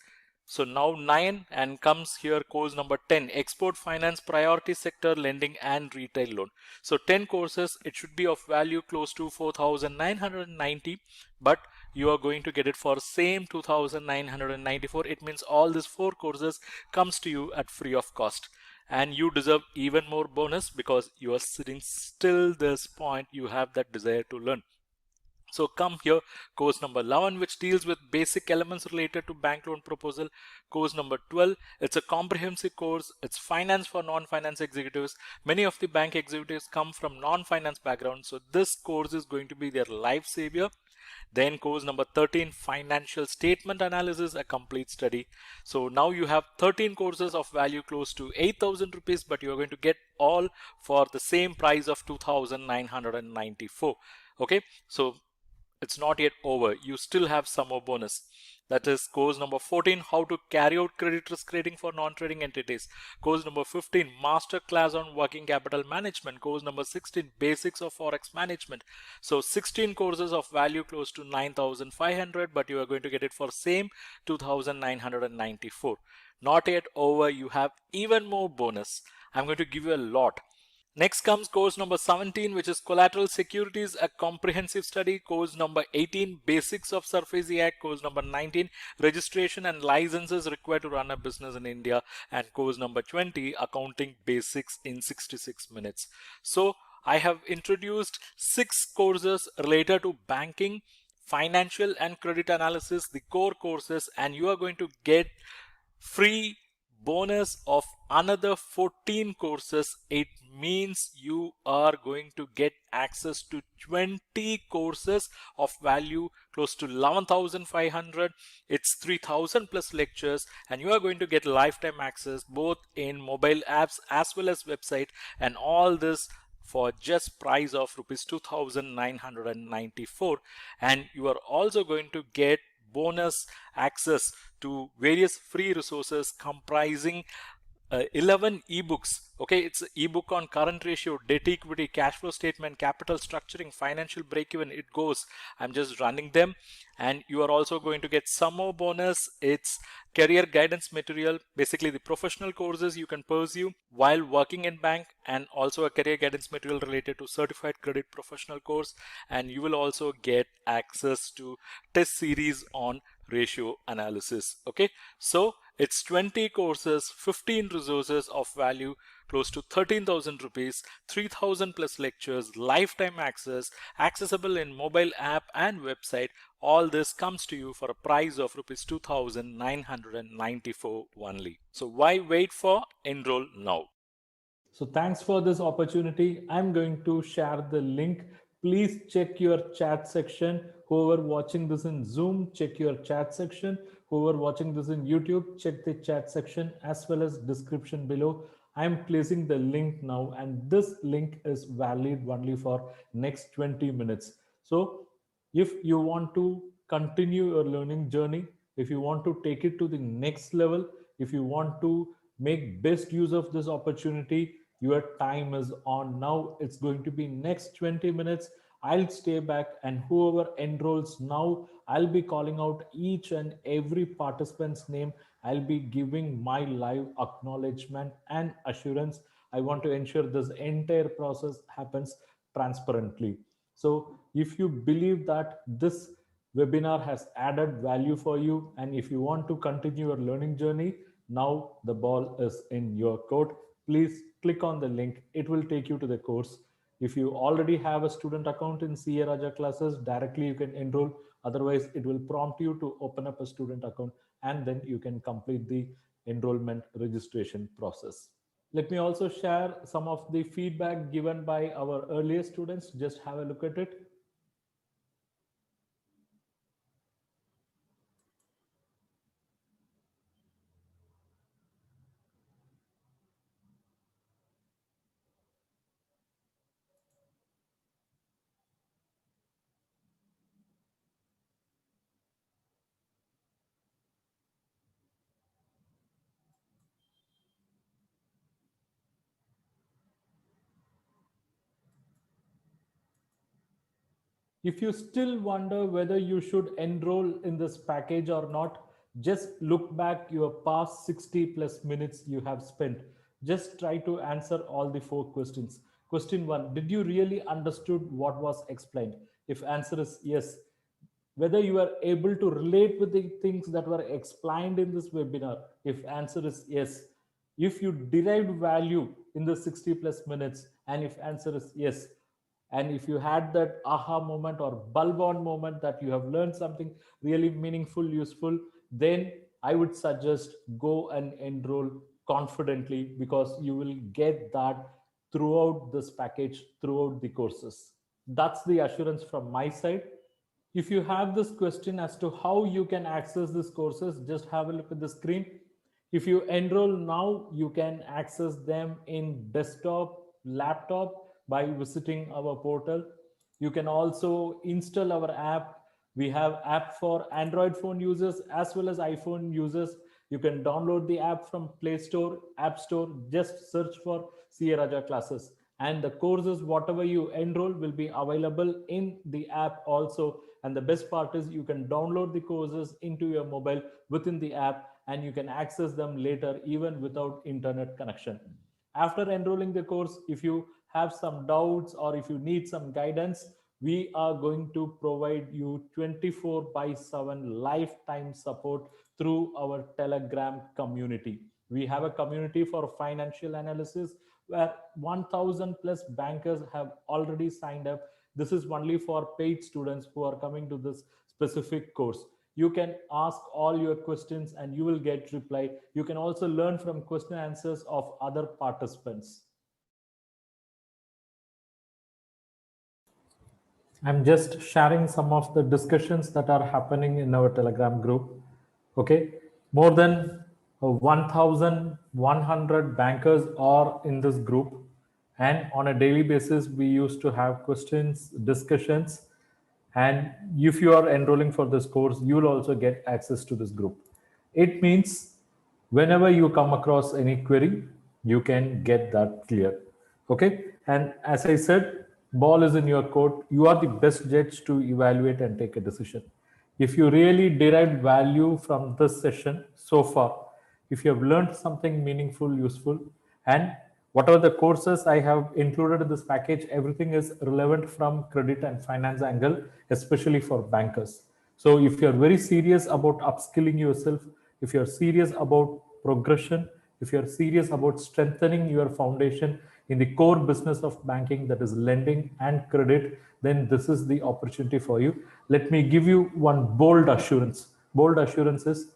So now 9, and comes here course number 10, export finance, priority sector lending and retail loan. So 10 courses. It should be of value close to 4,990, but you are going to get it for same 2,994. It means all these 4 courses comes to you at free of cost. And you deserve even more bonus because you are sitting still this point. You have that desire to learn. So come here, course number 11, which deals with basic elements related to bank loan proposal. Course number 12, it's a comprehensive course. It's finance for non-finance executives. Many of the bank executives come from non-finance background, so this course is going to be their life savior. Then course number 13, financial statement analysis, a complete study. So now you have 13 courses of value close to 8,000 rupees, but you are going to get all for the same price of 2,994. Okay, so it's not yet over. You still have some more bonus. That is course number 14, how to carry out credit risk rating for non-trading entities. Course number 15, master class on working capital management. Course number 16, basics of forex management. So 16 courses of value close to 9,500, but you are going to get it for same 2,994. Not yet over. You have even more bonus. I'm going to give you a lot. Next comes course number 17, which is collateral securities, a comprehensive study. Course number 18, basics of SARFAESI Act. Course number 19, registration and licenses required to run a business in India. And course number 20, accounting basics in 66 minutes. So I have introduced 6 courses related to banking, financial and credit analysis, the core courses, and you are going to get free bonus of another 14 courses. It means you are going to get access to 20 courses of value close to 11,500. It's 3,000 plus lectures, and you are going to get lifetime access both in mobile apps as well as website, and all this for just price of rupees 2,994. And you are also going to get bonus access to various free resources comprising 11 ebooks. Okay, it's an ebook on current ratio, debt equity, cash flow statement, capital structuring, financial break even. It goes. I'm just running them. And you are also going to get some more bonus. It's career guidance material, basically the professional courses you can pursue while working in bank, and also a career guidance material related to certified credit professional course. And you will also get access to test series on ratio analysis. Okay, so it's 20 courses, 15 resources of value close to 13,000 rupees, 3,000 plus lectures, lifetime access, accessible in mobile app and website. All this comes to you for a price of rupees 2,994 only. So why wait for? Enroll now. So thanks for this opportunity. I'm going to share the link. Please check your chat section. Whoever watching this in Zoom, check your chat section. Whoever watching this in YouTube, check the chat section as well as description below. I'm placing the link now, and this link is valid only for next 20 minutes. So if you want to continue your learning journey, if you want to take it to the next level, if you want to make best use of this opportunity, your time is on now. It's going to be next 20 minutes. I'll stay back, and whoever enrolls now, I'll be calling out each and every participant's name. I'll be giving my live acknowledgement and assurance. I want to ensure this entire process happens transparently. So if you believe that this webinar has added value for you, and if you want to continue your learning journey, now the ball is in your court. Please click on the link. It will take you to the course. If you already have a student account in CA Raja classes, directly you can enroll. Otherwise, it will prompt you to open up a student account, and then you can complete the enrollment registration process. Let me also share some of the feedback given by our earlier students. Just have a look at it. If you still wonder whether you should enroll in this package or not, just look back your past 60 plus minutes you have spent. Just try to answer all the four questions. Question one, did you really understood what was explained? If answer is yes, whether you are able to relate with the things that were explained in this webinar. If answer is yes, if you derived value in the 60 plus minutes, and if answer is yes, and if you had that aha moment or bulb on moment that you have learned something really meaningful, useful, then I would suggest go and enroll confidently, because you will get that throughout this package, throughout the courses. That's the assurance from my side. If you have this question as to how you can access these courses, just have a look at the screen. If you enroll now, you can access them in desktop, laptop by visiting our portal. You can also install our app. We have app for Android phone users as well as iPhone users. You can download the app from Play Store, App Store. Just search for CA Raja classes, and the courses whatever you enroll will be available in the app also. And the best part is you can download the courses into your mobile within the app, and you can access them later even without internet connection. After enrolling the course, if you have some doubts or if you need some guidance, we are going to provide you 24 by 7 lifetime support through our Telegram community. We have a community for financial analysis where 1,000 plus bankers have already signed up. This is only for paid students who are coming to this specific course. You can ask all your questions and you will get reply. You can also learn from question answers of other participants. I'm just sharing some of the discussions that are happening in our Telegram group. Okay, more than 1,100 bankers are in this group, and on a daily basis, we used to have questions, discussions, and if you are enrolling for this course, you will also get access to this group. It means whenever you come across any query, you can get that clear. Okay, and as I said, ball is in your court. You are the best judge to evaluate and take a decision. If you really derived value from this session so far, if you have learned something meaningful, useful, and whatever the courses I have included in this package, everything is relevant from credit and finance angle, especially for bankers. So if you're very serious about upskilling yourself, if you're serious about progression, if you're serious about strengthening your foundation in the core business of banking, that is lending and credit, then this is the opportunity for you. Let me give you one bold assurance. Bold assurance is,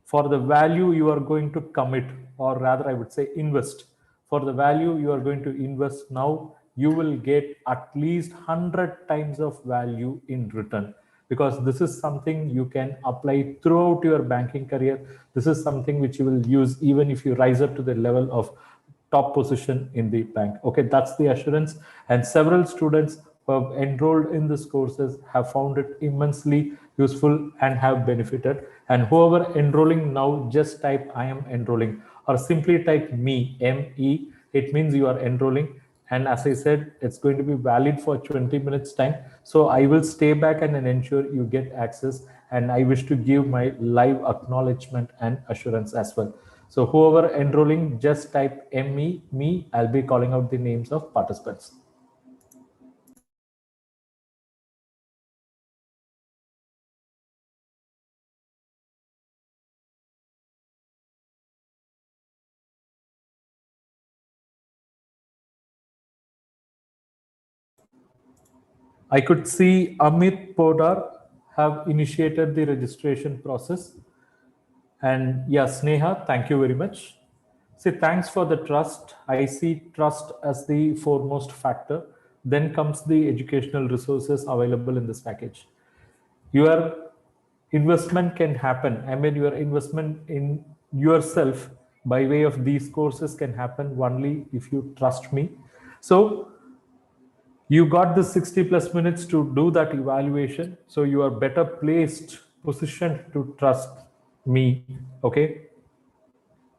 for the value you are going to commit, or rather I would say invest, for the value you are going to invest now, you will get at least 100 times of value in return, because this is something you can apply throughout your banking career. This is something which you will use even if you rise up to the level of top position in the bank. Okay, that's the assurance. And several students who have enrolled in these courses have found it immensely useful and have benefited. And whoever enrolling now, just type I am enrolling, or simply type me, ME. It means you are enrolling. And as I said, it's going to be valid for 20 minutes time. So I will stay back and ensure you get access. And I wish to give my live acknowledgement and assurance as well. So whoever enrolling, just type me. I'll be calling out the names of participants. I could see Amit Podar have initiated the registration process. And yeah, Sneha, thank you very much. See, thanks for the trust. I see trust as the foremost factor. Then comes the educational resources available in this package. Your investment can happen. I mean, your investment in yourself by way of these courses can happen only if you trust me. So you got the 60 plus minutes to do that evaluation. So you are better placed, positioned to trust me. Okay.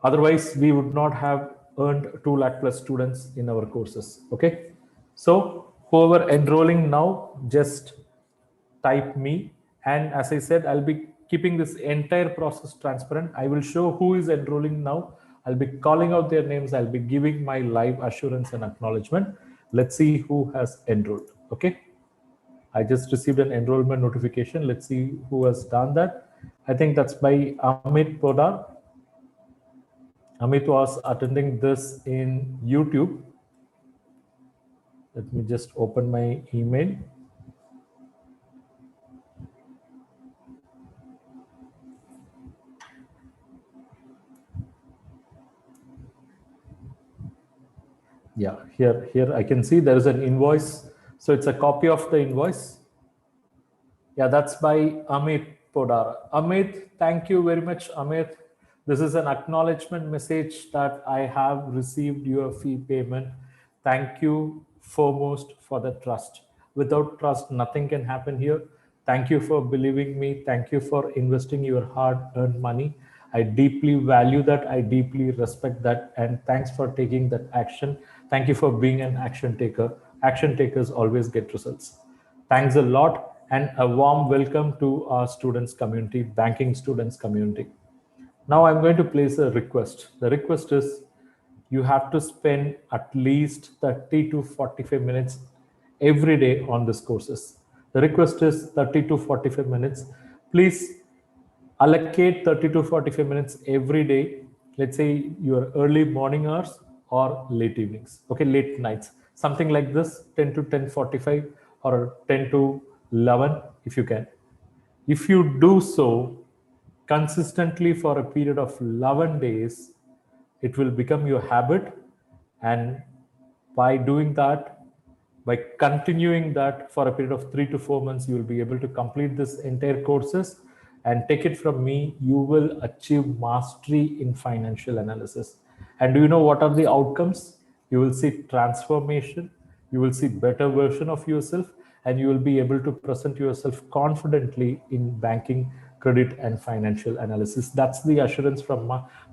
Otherwise, we would not have earned 2 lakh plus students in our courses. Okay. So whoever enrolling now, just type me. And as I said, I'll be keeping this entire process transparent. I will show who is enrolling now. I'll be calling out their names. I'll be giving my live assurance and acknowledgement. Let's see who has enrolled. Okay. I just received an enrollment notification. Let's see who has done that. I think that's by Amit Podar. Amit was attending this in YouTube. Let me just open my email. Yeah, here I can see there is an invoice. So it's a copy of the invoice. Yeah, that's by Amit Podar. Amit, thank you very much, Amit. This is an acknowledgement message that I have received your fee payment. Thank you foremost for the trust. Without trust, nothing can happen here. Thank you for believing me. Thank you for investing your hard-earned money. I deeply value that. I deeply respect that. And thanks for taking that action. Thank you for being an action taker. Action takers always get results. Thanks a lot, and a warm welcome to our students community, banking students community. Now I'm going to place a request. The request is, you have to spend at least 30 to 45 minutes every day on these courses. The request is 30 to 45 minutes. Please allocate 30 to 45 minutes every day. Let's say your early morning hours or late evenings, okay, late nights, something like this, 10 to 10:45, or 10 to 11 if you can. If you do so consistently for a period of 11 days, it will become your habit. And by doing that, by continuing that for a period of 3 to 4 months, you will be able to complete this entire courses. And take it from me, you will achieve mastery in financial analysis. And do you know what are the outcomes? You will see transformation, you will see better version of yourself, and you will be able to present yourself confidently in banking, credit, and financial analysis. That's the assurance from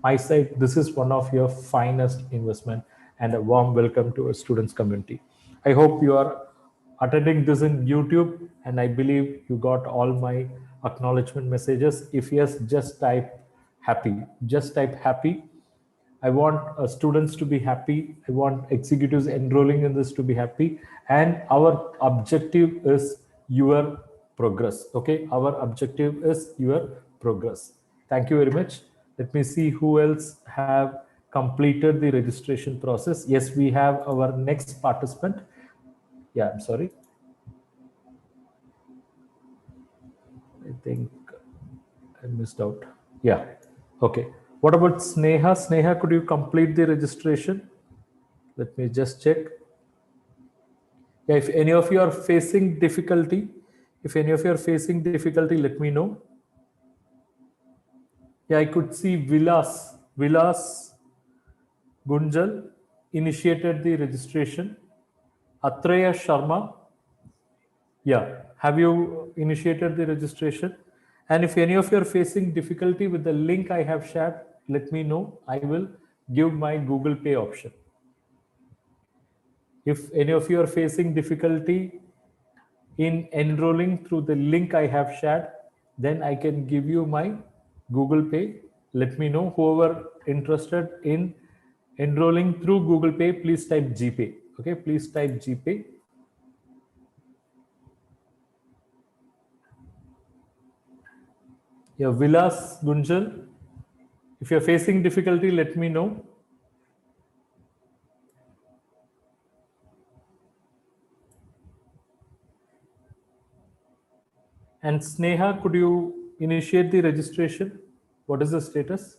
my side. This is one of your finest investment, and a warm welcome to our students community. I hope you are attending this in YouTube, and I believe you got all my acknowledgement messages. If yes, just type happy. Just type happy. I want students to be happy. I want executives enrolling in this to be happy. And our objective is your progress. Okay. Our objective is your progress. Thank you very much. Let me see who else have completed the registration process. Yes, we have our next participant. Yeah, I'm sorry. I think I missed out. Yeah. Okay. What about Sneha? Sneha, could you complete the registration? Let me just check. Yeah, if any of you are facing difficulty, let me know. Yeah, I could see Vilas Gunjal initiated the registration. Atreya Sharma, yeah, have you initiated the registration? And if any of you are facing difficulty with the link I have shared, let me know. I will give my Google Pay option. If any of you are facing difficulty in enrolling through the link I have shared, then I can give you my Google Pay. Let me know. Whoever interested in enrolling through Google Pay, please type GPay. Okay, please type GPay. Yeah, Vilas Gunjal, if you're facing difficulty, let me know. And Sneha, could you initiate the registration? What is the status?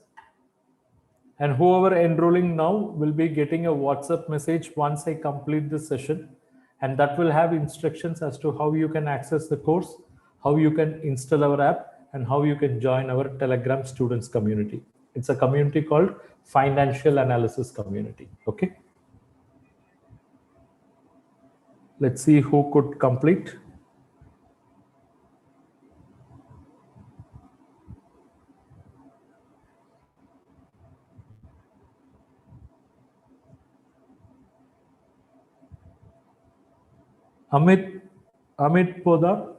And whoever enrolling now will be getting a WhatsApp message once I complete this session. And that will have instructions as to how you can access the course, how you can install our app, and how you can join our Telegram students community. It's a community called Financial Analysis Community. Okay. Let's see who could complete. Amit, Amit Poda,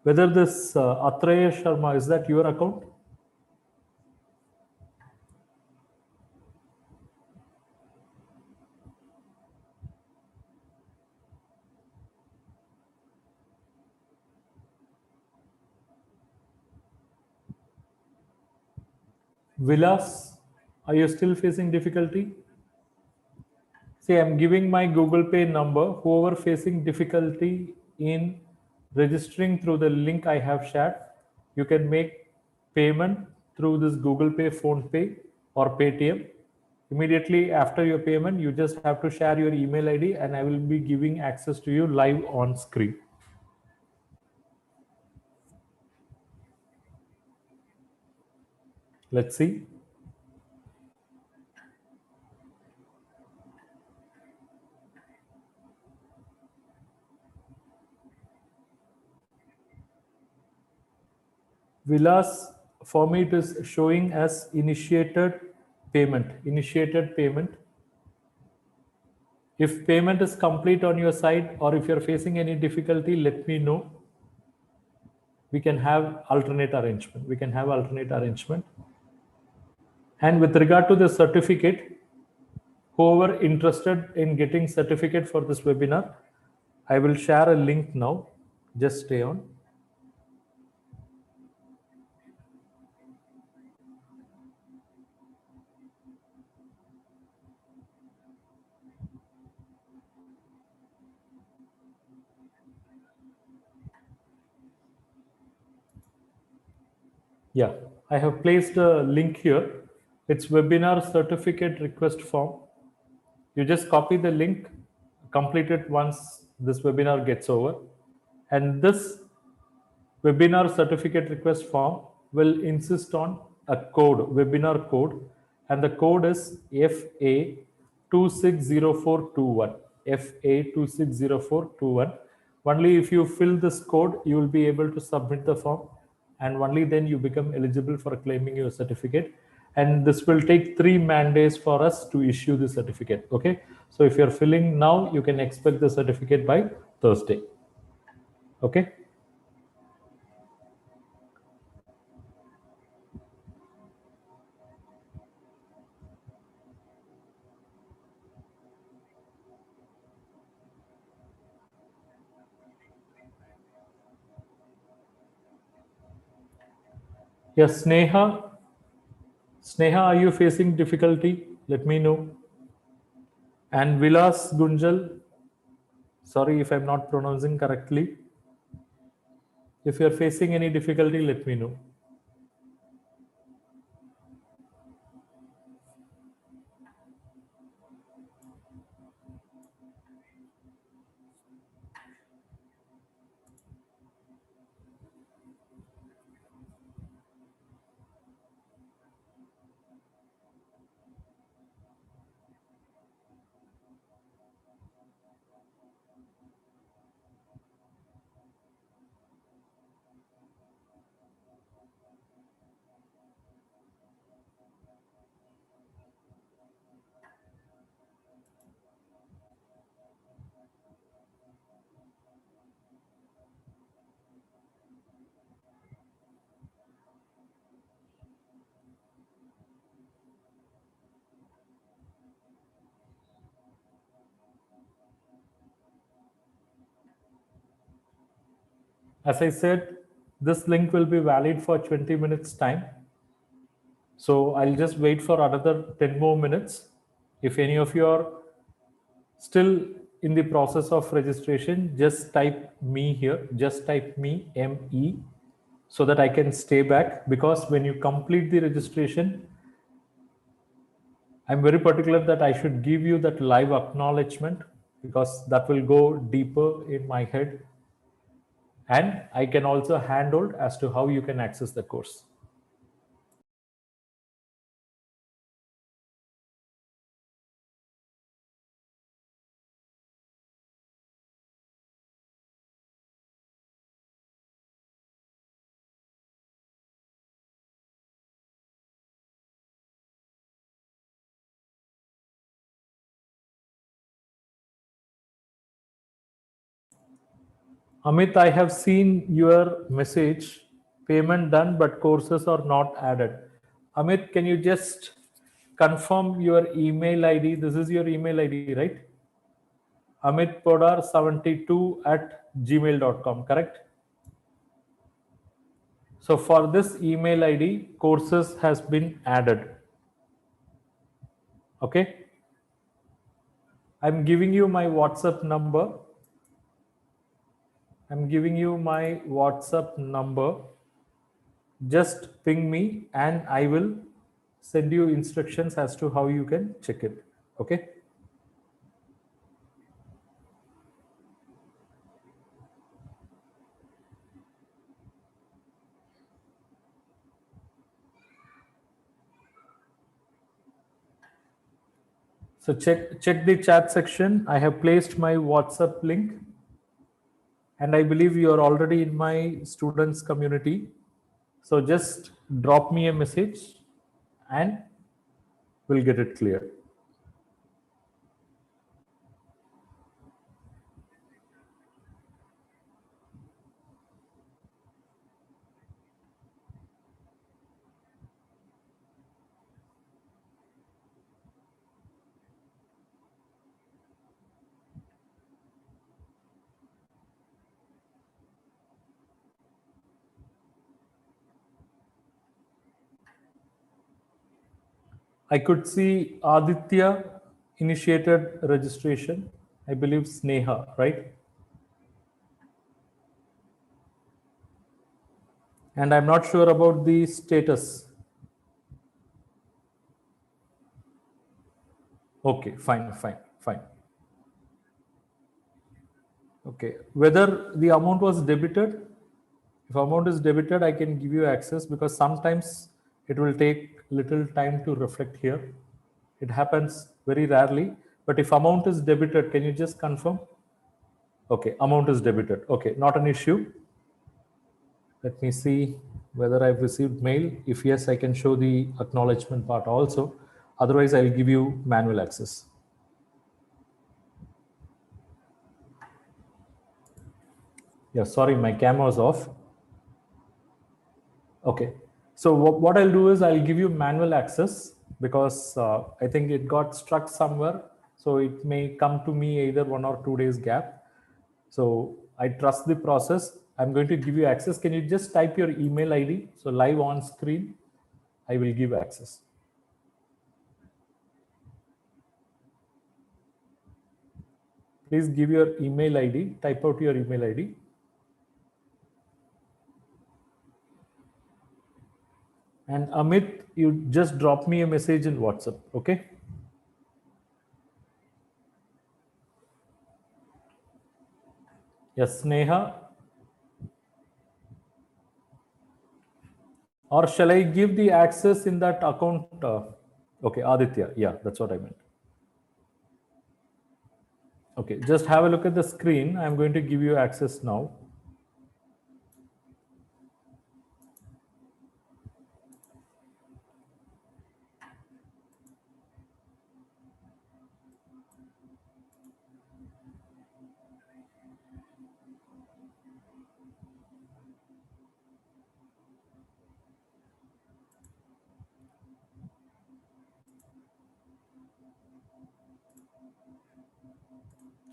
whether this Atreya Sharma, is that your account? Vilas, are you still facing difficulty? See, I'm giving my Google Pay number. Whoever facing difficulty in registering through the link I have shared, you can make payment through this Google Pay, Phone Pay, or Paytm. Immediately after your payment, you just have to share your email ID, and I will be giving access to you live on screen. Let's see. Vilas, for me, it is showing as initiated payment. Initiated payment. If payment is complete on your side, or if you're facing any difficulty, let me know. We can have alternate arrangement. And with regard to the certificate, whoever interested in getting certificate for this webinar, I will share a link now. Just stay on. Yeah, I have placed a link here. It's webinar certificate request form. You just copy the link, complete it once this webinar gets over. And this webinar certificate request form will insist on a code, webinar code, and the code is FA260421. FA260421. Only if you fill this code, you will be able to submit the form, and only then you become eligible for claiming your certificate. And this will take 3 man days for us to issue the certificate. Okay, so if you're filling now, you can expect the certificate by Thursday. Okay. Yes, Sneha. Sneha, are you facing difficulty? Let me know. And Vilas Gunjal, sorry if I'm not pronouncing correctly. If you're facing any difficulty, let me know. As I said, this link will be valid for 20 minutes time. So I'll just wait for another 10 more minutes. If any of you are still in the process of registration, just type me here. Just type me, ME, so that I can stay back, because when you complete the registration, I'm very particular that I should give you that live acknowledgement, because that will go deeper in my head, and I can also handhold as to how you can access the course. Amit, I have seen your message, payment done, but courses are not added. Amit, can you just confirm your email ID? This is your email ID, right? amitpodar72 at gmail.com, correct? So for this email ID, courses has been added. Okay. I'm giving you my WhatsApp number. I'm giving you my WhatsApp number. Just ping me and I will send you instructions as to how you can check it. Okay. So check the chat section. I have placed my WhatsApp link, and I believe you are already in my students community. So just drop me a message and we'll get it clear. I could see Aditya initiated registration. I believe Sneha, right? And I'm not sure about the status. Okay, fine. Okay, whether the amount was debited. If amount is debited, I can give you access, because sometimes it will take little time to reflect here. It happens very rarely. But if amount is debited, can you just confirm? Okay, amount is debited. Okay, not an issue. Let me see whether I've received mail. If yes, I can show the acknowledgement part also. Otherwise, I'll give you manual access. Yeah, sorry, my camera was off. Okay. So what I'll do is I'll give you manual access, because I think it got stuck somewhere. So it may come to me either 1 or 2 days gap. So I trust the process. I'm going to give you access. Can you just type your email ID? So live on screen, I will give access. Please give your email ID. Type out your email ID. And Amit, you just drop me a message in WhatsApp, okay? Yes, Sneha. Or shall I give the access in that account? Okay, Aditya. Yeah, that's what I meant. Okay, just have a look at the screen. I'm going to give you access now.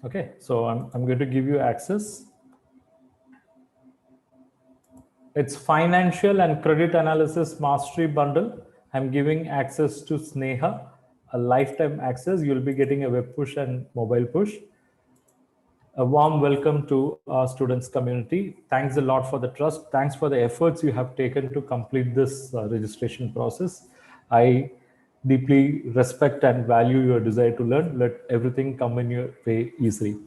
Okay, so I'm going to give you access. It's financial and credit analysis mastery bundle. I'm giving access to Sneha, a lifetime access. You'll be getting a web push and mobile push. A warm welcome to our students community. Thanks a lot for the trust. Thanks for the efforts you have taken to complete this registration process. I deeply respect and value your desire to learn. Let everything come in your way easily.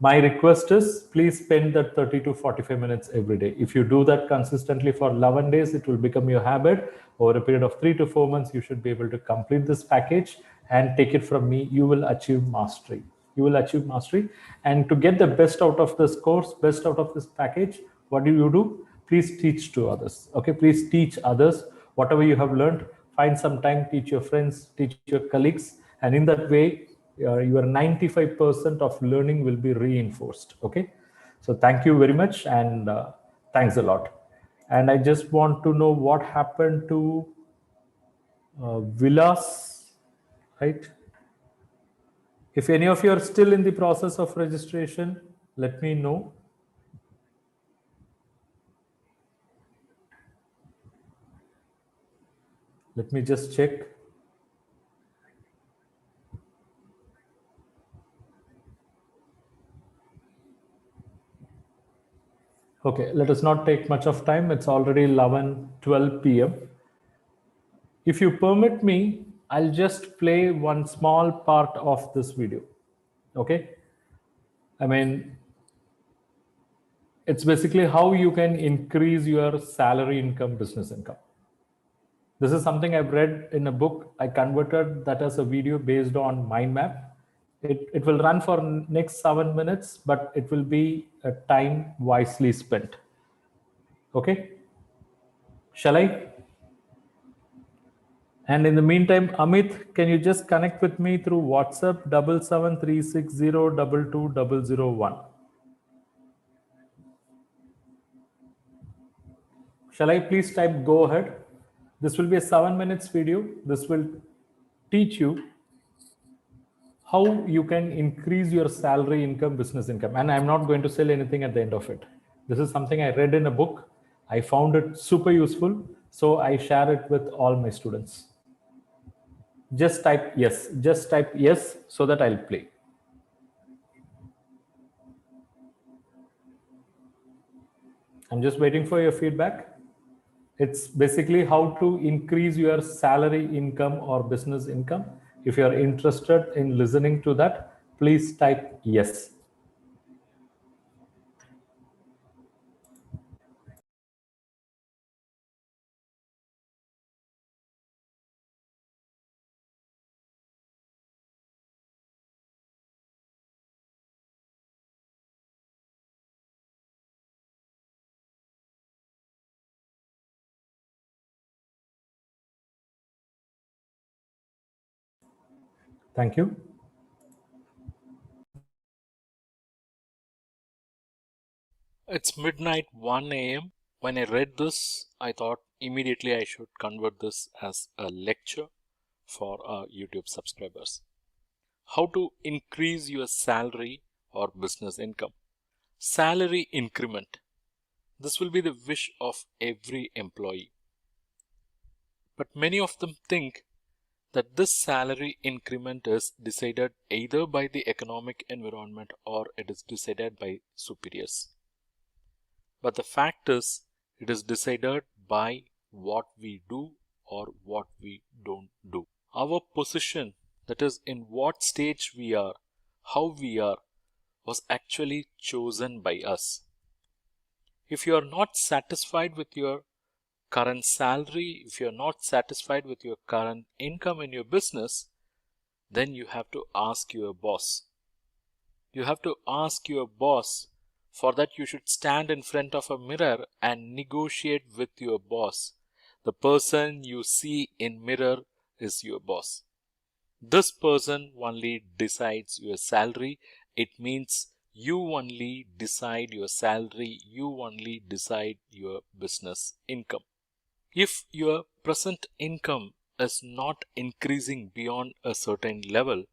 My request is, please spend that 30 to 45 minutes every day. If you do that consistently for 11 days, it will become your habit. Over a period of 3 to 4 months, you should be able to complete this package and take it from me. You will achieve mastery. You will achieve mastery. And to get the best out of this course, best out of this package, what do? Please teach to others. Okay, please teach others whatever you have learned. Find some time, teach your friends, teach your colleagues, and in that way, your 95% of learning will be reinforced. Okay, so thank you very much, and thanks a lot. And I just want to know what happened to Vilas, right? If any of you are still in the process of registration, let me know. Let me just check. Okay, let us not take much of time. It's already 11:12 p.m. If you permit me, I'll just play one small part of this video. Okay. I mean, it's basically how you can increase your salary income, business income. This is something I've read in a book. I converted that as a video based on mind map. It will run for next 7 minutes, but it will be a time wisely spent. Okay. Shall I? And in the meantime, Amit, can you just connect with me through WhatsApp 7736022001? Shall I please type go ahead? This will be a 7 minutes video. This will teach you how you can increase your salary income, business income. And I'm not going to sell anything at the end of it. This is something I read in a book. I found it super useful. So I share it with all my students. Just type yes. Just type yes so that I'll play. I'm just waiting for your feedback. It's basically how to increase your salary income or business income. If you are interested in listening to that, please type yes. Thank you. It's midnight 1 a.m. When I read this, I thought immediately I should convert this as a lecture for our YouTube subscribers. How to increase your salary or business income. Salary increment. This will be the wish of every employee. But many of them think that this salary increment is decided either by the economic environment or it is decided by superiors. But the fact is, it is decided by what we do or what we don't do. Our position, that is, in what stage we are, how we are, was actually chosen by us. If you are not satisfied with your current salary, if you are not satisfied with your current income in your business, then you have to ask your boss. You have to ask your boss. For that, you should stand in front of a mirror and negotiate with your boss. The person you see in mirror is your boss. This person only decides your salary. It means you only decide your salary. You only decide your business income. If your present income is not increasing beyond a certain level,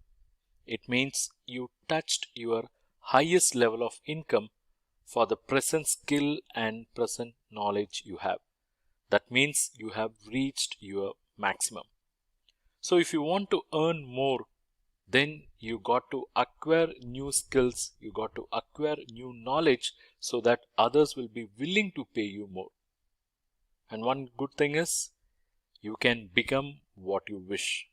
it means you touched your highest level of income for the present skill and present knowledge you have. That means you have reached your maximum. So if you want to earn more, then you got to acquire new skills, you got to acquire new knowledge so that others will be willing to pay you more. And one good thing is you can become what you wish.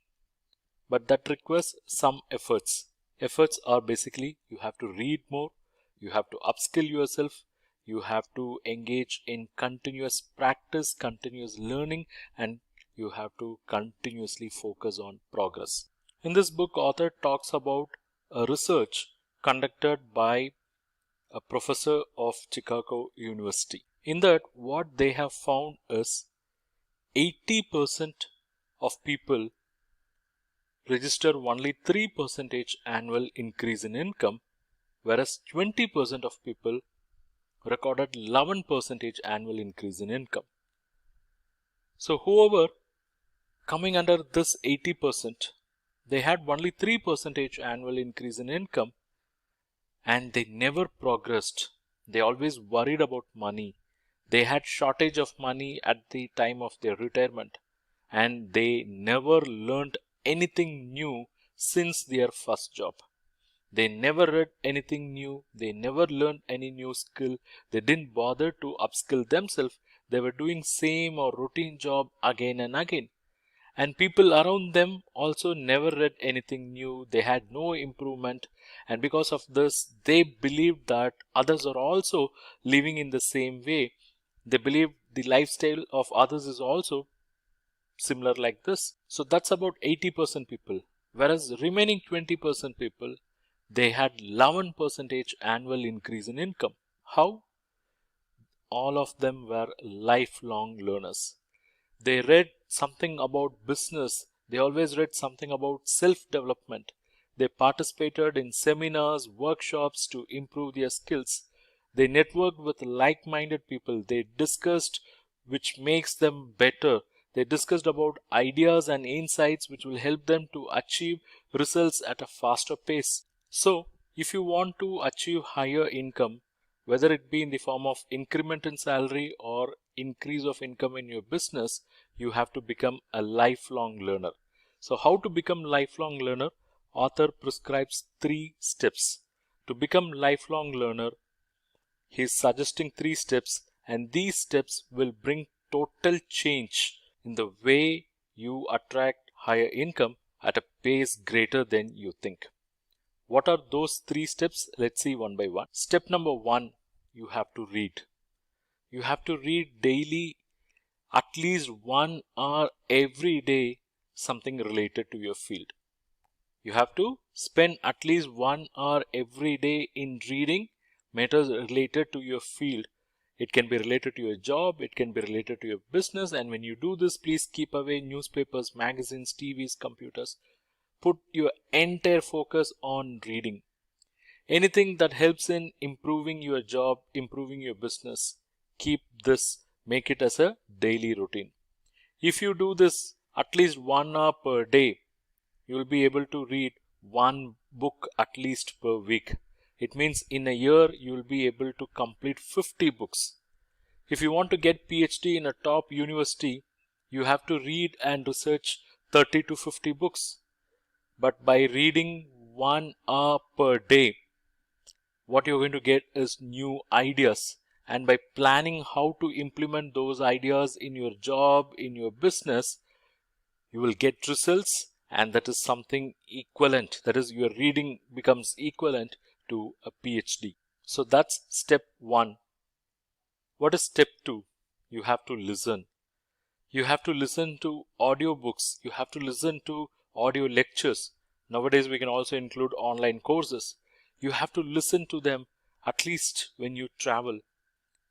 But that requires some efforts. Efforts are basically you have to read more, you have to upskill yourself, you have to engage in continuous practice, continuous learning, and you have to continuously focus on progress. In this book, author talks about a research conducted by a professor of Chicago University. In that, what they have found is 80% of people register only 3% annual increase in income, whereas 20% of people recorded 11% annual increase in income. So whoever coming under this 80%, they had only 3% annual increase in income and they never progressed. They always worried about money. They had shortage of money at the time of their retirement and they never learned anything new since their first job. They never read anything new. They never learned any new skill. They didn't bother to upskill themselves. They were doing same or routine job again and again. And people around them also never read anything new. They had no improvement. And because of this, they believed that others are also living in the same way. They believe the lifestyle of others is also similar like this. So that's about 80% people. Whereas remaining 20% people, they had 11% annual increase in income. How? All of them were lifelong learners. They read something about business. They always read something about self-development. They participated in seminars, workshops to improve their skills. They networked with like-minded people. They discussed which makes them better. They discussed about ideas and insights which will help them to achieve results at a faster pace. So, if you want to achieve higher income, whether it be in the form of increment in salary or increase of income in your business, you have to become a lifelong learner. So how to become lifelong learner? Author prescribes 3 steps. To become lifelong learner, he is suggesting 3 steps and these steps will bring total change in the way you attract higher income at a pace greater than you think. What are those 3 steps? Let's see one by one. Step number 1, you have to read. You have to read daily, at least 1 hour every day, something related to your field. You have to spend at least 1 hour every day in reading matters related to your field. It can be related to your job, it can be related to your business, and when you do this, please keep away newspapers, magazines, TVs, computers. Put your entire focus on reading. Anything that helps in improving your job, improving your business, keep this, make it as a daily routine. If you do this at least 1 hour per day, you will be able to read 1 book at least per week. It means in a year you will be able to complete 50 books. If you want to get PhD in a top university, you have to read and research 30 to 50 books. But by reading 1 hour per day, what you're going to get is new ideas. And by planning how to implement those ideas in your job, in your business, you will get results, and that is something equivalent. That is, your reading becomes equivalent to a PhD. So that's step 1. What is step 2? You have to listen. You have to listen to audiobooks. You have to listen to audio lectures. Nowadays, we can also include online courses. You have to listen to them at least when you travel.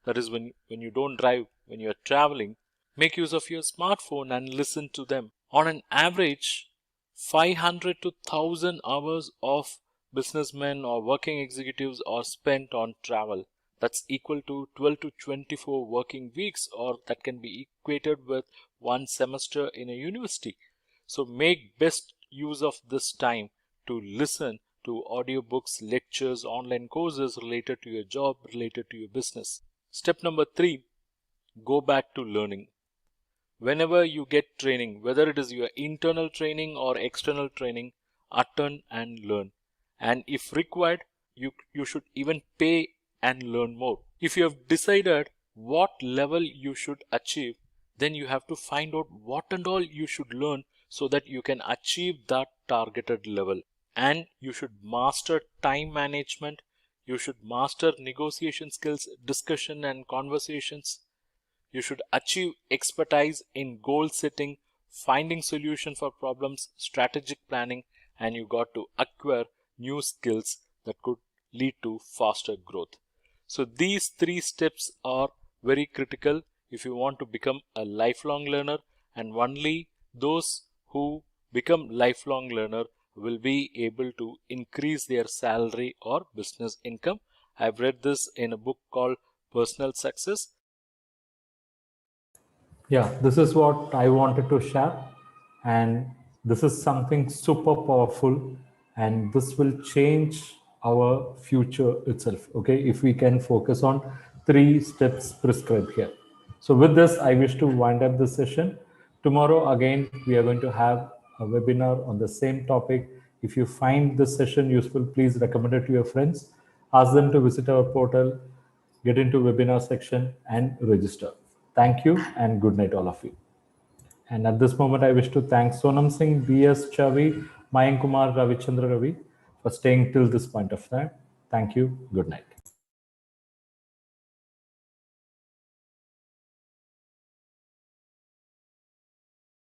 That is, when you don't drive, when you are traveling, make use of your smartphone and listen to them. On an average, 500 to 1000 hours of businessmen or working executives are spent on travel. That's equal to 12 to 24 working weeks, or that can be equated with 1 semester in a university. So make best use of this time to listen to audiobooks, lectures, online courses related to your job, related to your business. Step number 3, go back to learning. Whenever you get training, whether it is your internal training or external training, attend and learn. And if required, you should even pay and learn more. If you have decided what level you should achieve, then you have to find out what and all you should learn so that you can achieve that targeted level. And you should master time management. You should master negotiation skills, discussion and conversations. You should achieve expertise in goal setting, finding solutions for problems, strategic planning, and you got to acquire new skills that could lead to faster growth. So these 3 steps are very critical if you want to become a lifelong learner, and only those who become lifelong learner will be able to increase their salary or business income. I've read this in a book called Personal Success. Yeah, this is what I wanted to share, and this is something super powerful, and this will change our future itself. Okay, if we can focus on 3 steps prescribed here. So with this, I wish to wind up this session. Tomorrow again we are going to have a webinar on the same topic. If you find this session useful, please recommend it to your friends. Ask them to visit our portal, get into webinar section and register. Thank you and good night all of you. And at this moment, I wish to thank Sonam Singh, B.S. Chavi, Mayank Kumar, Ravichandra Ravi for staying till this point of time. Thank you. Good night.